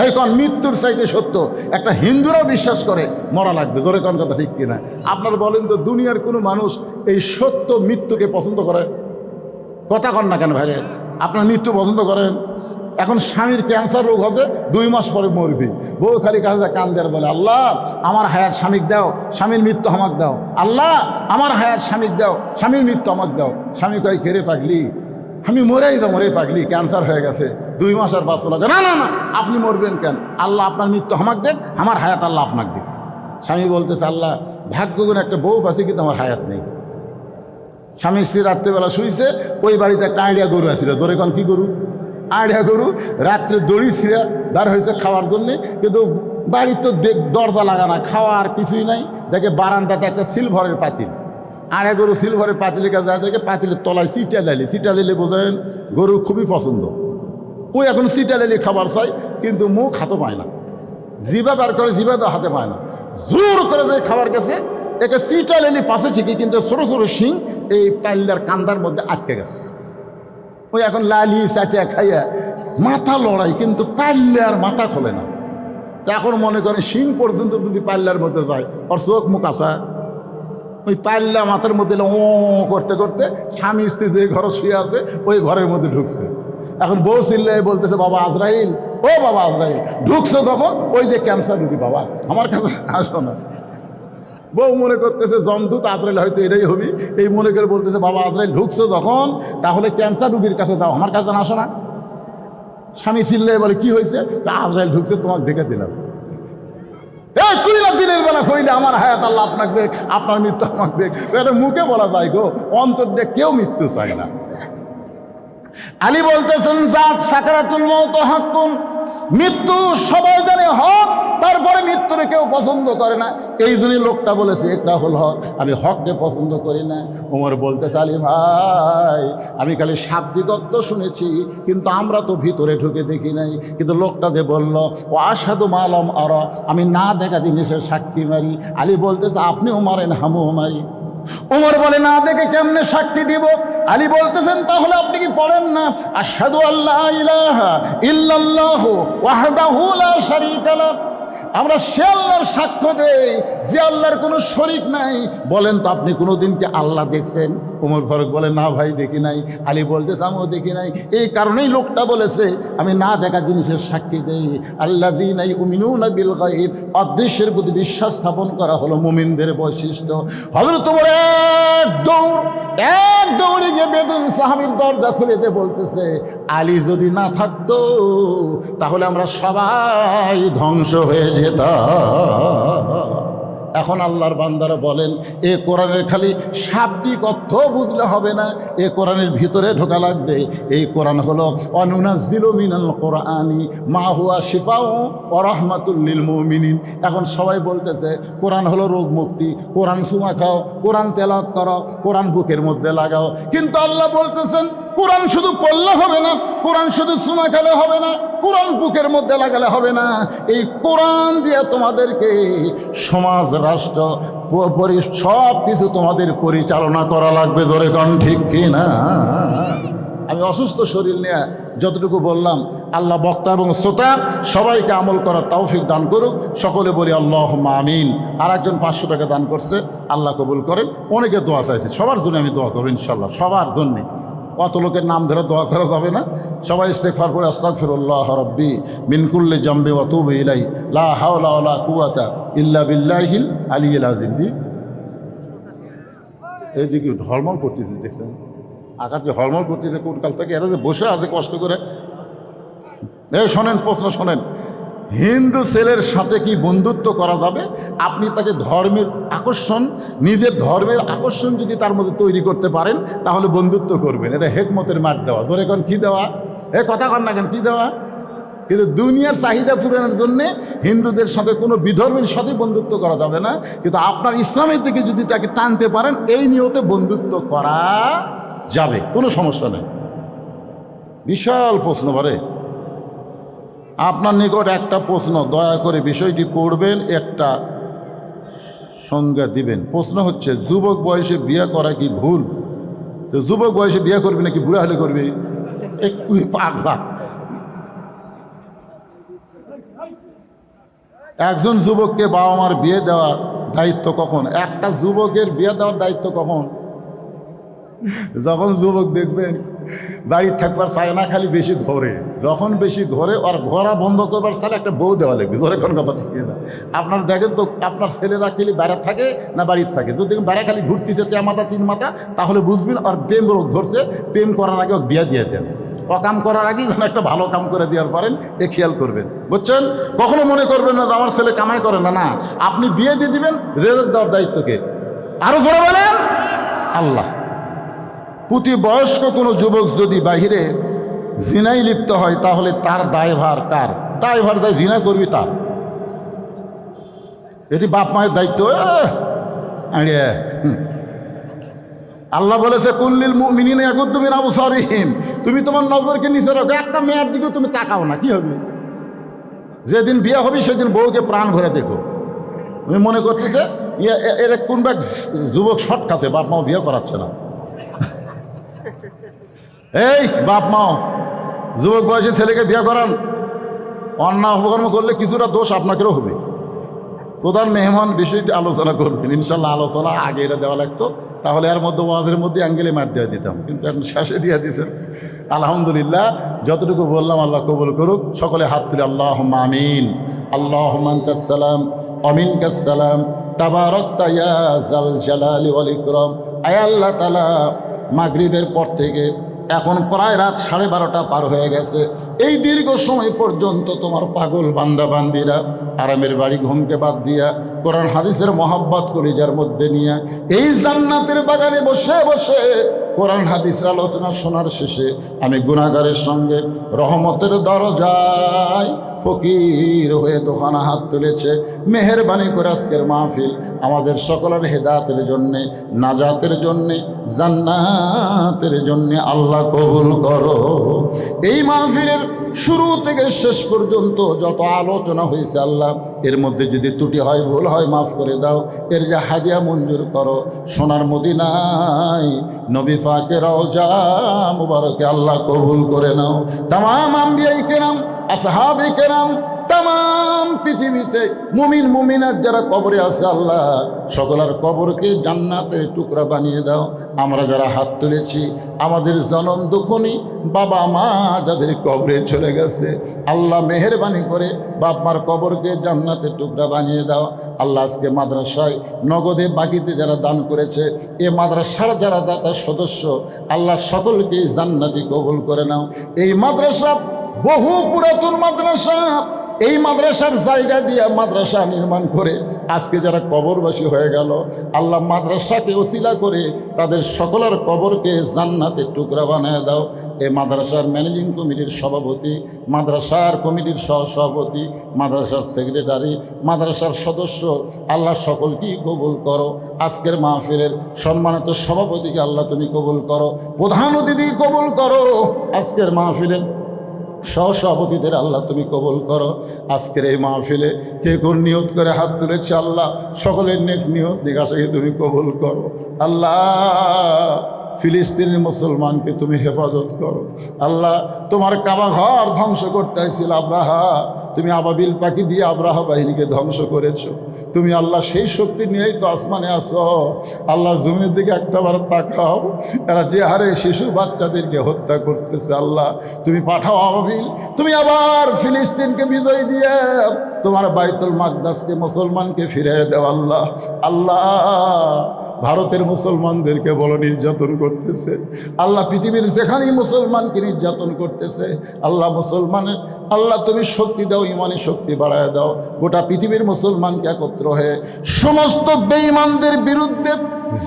এই কন, মৃত্যুর চাইতে সত্য? একটা হিন্দুরাও বিশ্বাস করে মরা লাগবে। জোরে কোন কথা, ঠিক কিনা? আপনার বলেন তো, দুনিয়ার কোনো মানুষ এই সত্য মৃত্যুকে পছন্দ করে? কথা কন না কেন ভাইরে? আপনার মৃত্যু পছন্দ করেন? এখন স্বামীর ক্যান্সার রোগ হচ্ছে, 2 মাস পরে মরবি, বউ খালি কাছে কান্দে আর বলে, আল্লাহ আমার হায়াত স্বামীক দাও, স্বামীর মৃত্যু আমাক দাও। আল্লাহ আমার হায়াত স্বামীক দাও, স্বামীর মৃত্যু আমাক দাও। স্বামী কয়, কেরে পাগলি, আমি মরেই যাবো রে পাগলি, ক্যান্সার হয়ে গেছে, 2 মাস আর বাঁচতে লাগে। না না না, আপনি মরবেন কেন? আল্লাহ আপনার মৃত্যু আমাক দেখ, আমার হায়াত আল্লাহ আপনাকে দেখ। স্বামী বলতেছে, আল্লাহ ভাগ্যগুণ একটা বউ আছে, কিন্তু আমার হায়াত নেই। স্বামী স্ত্রী রাত্রেবেলা শুইছে, ওই বাড়িতে একটা আইডিয়া গরু আসছিল। জোরে কন, কি গরু? আইডিয়া গরু। রাত্রে দড়ি ছিঁড়া বার হয়েছে খাওয়ার জন্যে, কিন্তু বাড়ির তো দরজা লাগানা, খাওয়ার কিছুই নাই। দেখে বারান্দাতে একটা সিলভারের পাতিল, আড়ে গরু সিলভারের পাতিলের কাছে যায়, দেখে পাতিলের তলায় চিটা লাইলে। চিটা লাইলে বোঝেন গরুর খুবই পছন্দ। ওই এখন চিটা লাইলে খাবার চাই, কিন্তু মুখ হাতে পায় না, জিভা বার করে, জিভা তো হাতে পায় না। জোর করে যায় খাবার গেছে, একে চিটা লাইলে পাশে ঠিকই, কিন্তু ছোটো ছোটো শিং এই পাইলার কান্দার মধ্যে আটকে গেছে। ওই এখন লালি চাটিয়া খাইয়া মাথা লড়াই, কিন্তু পারলে আর মাথা খোলে না। তো এখন মনে করেন শিং পর্যন্ত যদি পাল্লার মধ্যে যায়, ওর চোখ মুখ আসা ওই পাল্লা মাথার মধ্যে ও করতে করতে স্বামী স্ত্রী যে ঘরে শুয়ে আছে ওই ঘরের মধ্যে ঢুকছে। এখন বউ চিল্লাই বলতেছে, বাবা আজরাইল, ও বাবা আজরাইল, ঢুকছে তখন ওই যে ক্যান্সার রুগী, বাবা আমার কাছে আসো না। বউ মনে করতেছে জমদূত আজরাইল হয়তো এটাই হবি, এই মনে করে বলতেছে, বাবা আজরাইল ঢুকছো যখন তাহলে ক্যান্সার রুগীর কাছে যাও, আমার কাছে আসো না। স্বামী চিল্লাই বলে, কি হয়েছে? আজরাইল ঢুকছে, তোমাকে দেখে দিলাম। এই তুই না দিনের বেলা কইলে আমার হায়াত আল্লাহ আপনাকে দেখ, আপনার মৃত্যু আমাকে দেখ। এটা মুখে বলা যায় গো, অন্তর দেখ কেউ মৃত্যু চায় না। আলী বলতেছেন, জাত সাকারাতুল মাউত হাক্কুন, মৃত্যু সবাই জানে হক, তারপরে মৃত্যুরে কেউ পছন্দ করে না। এই জন্যই লোকটা বলেছে ইকরাহুল হক, আমি হককে পছন্দ করি না। ওমর বলতেছে, আলী ভাই, আমি খালি শাব্দিকত্ব শুনেছি, কিন্তু আমরা তো ভিতরে ঢুকে দেখি নাই। কিন্তু লোকটা যে বলল, ও আশহাদু মা লাম আরা, আমি না দেখা জিনিসের সাক্ষী মারি। আলী বলতেছে, আপনিও মারেন, আমিও মারি। ওমর বলে, না দেখে কেমনে সাক্ষী দিব? আলী বলতেছেন, তাহলে আপনি কি পড়েন না, আশহাদু আল্লা ইলাহা ইল্লাল্লাহু ওয়াহদাহু লা শারীকা লাহ, আমরা সে আল্লাহর সাক্ষ্য দেই যে আল্লাহর কোনো শরীক নাই। বলেন তো আপনি কোনোদিন কি আল্লাহ দেখছেন? ওমর ফারুক বলে, না ভাই দেখি নাই। আলী বলতেছে, আমিও দেখি নাই। এই কারণেই লোকটা বলেছে, আমি না দেখা জিনিসের সাক্ষী দেই। আল্লাযীনা ইউমিনুনা বিল গায়ব, অদৃশ্যের প্রতি বিশ্বাস স্থাপন করা হলো মুমিনদের বৈশিষ্ট্য। হযরত ওমর এক দৌড়ে গিয়ে বেদুইন সাহাবীর দরজা খুলে দিয়ে বলতেছে, আলী যদি না থাকতো তাহলে আমরা সবাই ধ্বংস হয়ে যেতাম। এখন আল্লাহর বান্দারা বলেন, এ কোরআনের খালি শাব্দিক অর্থ বুঝলে হবে না, এ কোরআনের ভিতরে ঢোকা লাগবে। এই কোরআন হলো অনুনাজ্জিলু মিনাল কোরআনি মা হুয়া শিফাউ ওয়া রাহমাতুল লিল মুমিনিন। এখন সবাই বলতেছে কোরআন হলো রোগ মুক্তি, কোরআন সুমা খাও, কোরআন তেলাওয়াত করো, কোরআন বুকের মধ্যে লাগাও। কিন্তু আল্লাহ বলতেছেন, কোরআন শুধু পড়লে হবে না, কোরআন শুধু সুমা খেলে হবে না, কোরআন বুকের মধ্যে লাগালে হবে না। এই কোরআন দিয়ে তোমাদেরকে সমাজ, রাষ্ট্র, সব কিছু তোমাদের পরিচালনা করা লাগবে। জোরে কোন ঠিক কি না? আমি অসুস্থ শরীর নিয়ে যতটুকু বললাম, আল্লাহ বক্তা এবং শ্রোতা সবাইকে আমল করার তৌফিক দান করুক। সকলে বলি আল্লাহুম্মা আমিন। আর একজন 500 টাকা দান করছে, আল্লাহ কবুল করেন। অনেকে দোয়া চাইছে, সবার জন্য আমি দোয়া করব ইনশাল্লাহ, সবার জন্যে। অত লোকের নাম ধরে দোয়া করা যাবে না। সবাই ইস্তেগফার করে, আস্তাগফিরুল্লাহ রাব্বি মিন কুল্লি জামবি ওয়া তুবু ইলাই, লা হাওলা ওয়ালা কুওয়াতা ইল্লা বিল্লাহিল আলিয়্যিল আযীম। এইদিকে হলমল করতেছে, দেখছেন আকাশ যে হলমল করতেছে কোন কাল থেকে। এরা যে বসে আছে কষ্ট করে। এই শোনেন, প্রশ্ন শোনেন, হিন্দু ছেলের সাথে কি বন্ধুত্ব করা যাবে? আপনি তাকে ধর্মের আকর্ষণ, নিজের ধর্মের আকর্ষণ যদি তার মধ্যে তৈরি করতে পারেন তাহলে বন্ধুত্ব করবেন। এটা হেকমতের মার দেওয়া। ধরে কোন কী দেওয়া? এ কথা কন না কেন, কী দেওয়া? কিন্তু দুনিয়ার চাহিদা পূরণের জন্যে হিন্দুদের সাথে কোনো বিধর্মীর সাথে বন্ধুত্ব করা যাবে না। কিন্তু আপনার ইসলামের দিকে যদি তাকে টানতে পারেন, এই নিয়তে বন্ধুত্ব করা যাবে, কোনো সমস্যা নেই। বিশাল প্রশ্ন বারে, আপনার নিকট একটা প্রশ্ন, দয়া করে বিষয়টি পড়বেন, একটা সংজ্ঞা দিবেন। প্রশ্ন হচ্ছে, যুবক বয়সে বিয়ে করা কি ভুল? তো যুবক বয়সে বিয়ে করবি নাকি বুড়া হলে করবি? একটু পাগলা। একজন যুবককে বাবা মার বিয়ে দেওয়ার দায়িত্ব কখন? একটা যুবকের বিয়ে দেওয়ার দায়িত্ব কখন? যখন যুবক দেখবেন বাড়ির থাকবার চায় না, খালি বেশি ঘরে। যখন বেশি ঘরে আর ঘোরা বন্ধ করবার চালে একটা বউ দেওয়া লাগবে। জোরে কোন কথা ঠিক না? আপনার দেখেন তো, আপনার ছেলেরা খালি বাইরে থাকে না বাড়ির থাকে? যদি দেখুন বাইরে খালি ঘুরতেছে 3 মাথা 3 মাথা, তাহলে বুঝবেন আর প্রেম রোগ ধরছে। প্রেম করার আগে বিয়ে দিয়ে দেন, অকাম করার আগেই যেন একটা ভালো কাম করে দেওয়ার পারেন, এ খেয়াল করবেন, বুঝছেন? কখনো মনে করবেন না যে আমার ছেলে কামাই করে না। না, আপনি বিয়ে দিয়ে দিবেন, রেজেক দেওয়ার দায়িত্বকে আরো ধরে বলেন আল্লাহ। প্রতি বয়স্ক কোনো যুবক যদি বাহিরে জিনায় লিপ্ত হয় তাহলে তার দায়ভার কার? দায়ভার যাই জিনা করবি তার। এটি বাপ মায়ের দায়িত্ব। আল্লাহ বলেছে, কুল্লিল মুমিনিনা ইয়াগুদ্দু মিন আবসারিহিম, তুমি তোমার নজরকে নিচে রাখো। একটা মেয়ের দিকেও তুমি তাকাও না, কি হবে? যেদিন বিয়ে হবে সেদিন বউকে প্রাণ ভরে দেখো। তুমি মনে করতেছে এর কোন যুবক শর্ট খাচ্ছে, বাপ মাও বিয়ে করাচ্ছে না। এই বাপ মাও যুবক বয়সী ছেলেকে বিয়ে করান, অন্যায় অপকর্ম করলে কিছুটা দোষ আপনাকেও হবে। প্রধান মেহমান বিষয়টি আলোচনা করবেন ইনশাল্লাহ। আলোচনা আগে এটা দেওয়া লাগতো, তাহলে এর মধ্যে ওয়াজের মধ্যে অ্যাঙ্গেলে মার দিয়ে দিতাম, কিন্তু এখন শেষে দিয়ে দিয়েছেন। আলহামদুলিল্লাহ, যতটুকু বললাম আল্লাহ কবুল করুক। সকলে হাত তুলে আল্লাহুম্মা আমিন। আল্লাহুম্মা আনতাস সালাম ওয়া মিনকাস সালাম তাবারাকতা ইয়া যাল জালালি ওয়াল ইকরাম। আয় আল্লাহ তাআলা, মাগরিবের পর থেকে এখন প্রায় রাত 12:30 পার হয়ে গেছে। এই দীর্ঘ সময় পর্যন্ত তোমার পাগল বান্দা বান্দিরা আরামের বাড়ি ঘুমকে বাদ দিয়া কোরআন হাদিসের মহাব্বত কলিজার মধ্যে নিয়ে এই জান্নাতের বাগানে বসে বসে কোরআন হাদিস আলোচনা শোনার শেষে আমি গুনাহগারের সঙ্গে রহমতের দরজায় ফকির হয়ে দোকানা হাত তুলেছে। মেহেরবানি করে আজকের মাহফিল আমাদের সকলের হেদায়েতের জন্যে, নাজাতের জন্যে, জান্নাতের জন্যে আল্লাহ কবুল করো। এই মাহফিলের শুরু থেকে শেষ পর্যন্ত যত আলোচনা হয়েছে আল্লাহ, এর মধ্যে যদি ত্রুটি হয়, ভুল হয়, মাফ করে দাও। এর যে হাদিয়া মঞ্জুর করো সোনার মদিনায় নবী পাকের রওজা মুবারকে আল্লাহ কবুল করে নাও। তামাম আম্বিয়ায়ে কেরাম, আসহাবে কেরাম, তামাম পৃথিবীতে মুমিন মুমিনাত যারা কবরে আছে আল্লাহ, সকলের কবরকে জান্নাতের টুকরা বানিয়ে দাও। আমরা যারা হাত তুলেছি, আমাদের জনম দুঃখনী বাবা মা যাদের কবরে চলে গেছে আল্লাহ, মেহেরবানি করে বাপ মার কবরকে জান্নাতের টুকরা বানিয়ে দাও। আল্লাহ, আজকে মাদ্রাসায় নগদে বাকিতে যারা দান করেছে, এ মাদ্রাসার যারা দাতা সদস্য আল্লাহ, সকলকেই জান্নাতি কবুল করে নাও। এই মাদ্রাসা বহু পুরাতন মাদ্রাসা, এই মাদ্রাসার জায়গা দিয়ে মাদ্রাসা নির্মাণ করে আজকে যারা কবরবাসী হয়ে গেল আল্লাহ, মাদ্রাসাকে ওসিলা করে তাদের সকলের কবরকে জান্নাতের টুকরা বানিয়ে দাও। এই মাদ্রাসার ম্যানেজিং কমিটির সভাপতি, মাদ্রাসার কমিটির সহসভাপতি, মাদ্রাসার সেক্রেটারি, মাদ্রাসার সদস্য আল্লাহ, সকলকেই কবুল করো। আজকের মাহফিলের সম্মানিত সভাপতিকে আল্লাহ তুমি কবুল করো, প্রধান অতিথিকে কবুল করো, আজকের মাহফিলের সহসভাপতিদের আল্লাহ তুমি কবুল করো। আজকের এই মাহফিলে কে কোন নিয়ত করে হাত তুলেছে আল্লাহ, সকলের নেক নিয়ত নিকাশাকে তুমি কবুল করো। আল্লাহ, ফিলিস্তিনের মুসলমানকে তুমি হেফাজত করো। আল্লাহ, তোমার কাবা ঘর ধ্বংস করতে আসছিল আব্রাহা, তুমি আবাবিল পাখি দিয়ে আব্রাহা বাহিনীকে ধ্বংস করেছো। তুমি আল্লাহ সেই শক্তি নিয়েই তো আসমানে আসো। আল্লাহ, জমির দিকে একটাবার তাকাও, এরা যে হারে শিশু বাচ্চাদেরকে হত্যা করতেছে আল্লাহ, তুমি পাঠাও আবাবিল, তুমি আবার ফিলিস্তিনকে বিজয় দিয়ে তোমার বাইতুল মাকদাসকে মুসলমানকে ফিরিয়ে দাও। আল্লাহ, আল্লাহ, ভারতের মুসলমানদেরকে বড় নির্যাতন করতেছে আল্লাহ, পৃথিবীর যেখানেই মুসলমানকে নির্যাতন করতেছে আল্লাহ, মুসলমানের আল্লাহ তুমি শক্তি দাও, ইমানি শক্তি বাড়ায় দাও। গোটা পৃথিবীর মুসলমানকে একত্র হয়ে সমস্ত বেঈমানদের বিরুদ্ধে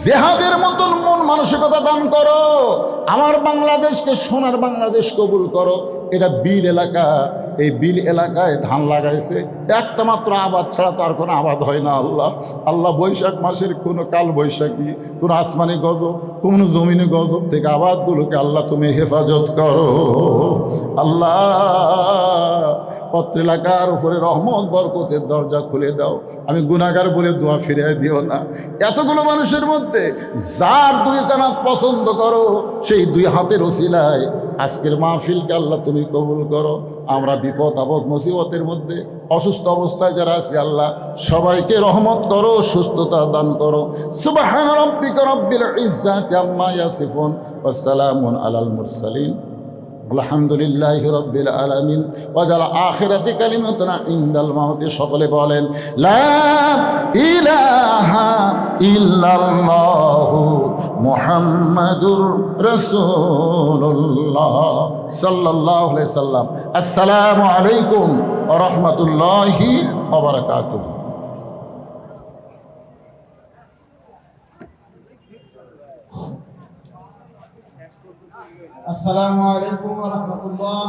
জেহাদের মতন মন মানসিকতা দান করো। আমার বাংলাদেশকে সোনার বাংলাদেশ কবুল করো। এটা বিল এলাকা, এই বিল এলাকায় ধান লাগাইছে, একটা মাত্র আবাদ ছাড়া তো আর কোনো আবাদ হয় না। আল্লাহ, আল্লাহ, বৈশাখ মাসের কোনো কাল বৈশাখী, কোনো আসমানি গজব, কোনো জমিনে গজব থেকে আবাদগুলোকে আল্লাহ তুমি হেফাজত করো। আল্লাহ, পত্র এলাকার উপরে রহমত বরকতের দরজা খুলে দাও। আমি গুনাহগার বলে দোয়া ফিরিয়ে দিও না। এতগুলো মানুষের মধ্যে যার দুই কানা পছন্দ করো, সেই দুই হাতের ওসিলায় আজকের মাহফিলকে আল্লাহ তুমি কবুল করো। আমরা বিপদ আপদ মুসিবতের মধ্যে অসুস্থ অবস্থায় যারা আছি আল্লাহ, সবাইকে রহমত করো, সুস্থতা দান করো। সুবহান রাব্বিকা রাব্বিল ইজ্জাতি আম্মা ইয়াসিফুন ওয়া সালামুন আলাল মুরসালিন আলহামদুলিল্লাহি রাব্বিল আলামিন। ওয়াজাল আখিরাতি কালিমাতুনা ইনদাল মাউতি। সকলে বলেন লা ইলাহা ইল্লাল্লাহু মুহাম্মাদুর রাসূলুল্লাহ সাল্লাল্লাহু আলাইহি সাল্লাম। আসসালামু আলাইকুম ওয়া রাহমাতুল্লাহি ওয়া বারাকাতুহু।
আসসালামু আলাইকুম ওয়া রাহমাতুল্লাহ।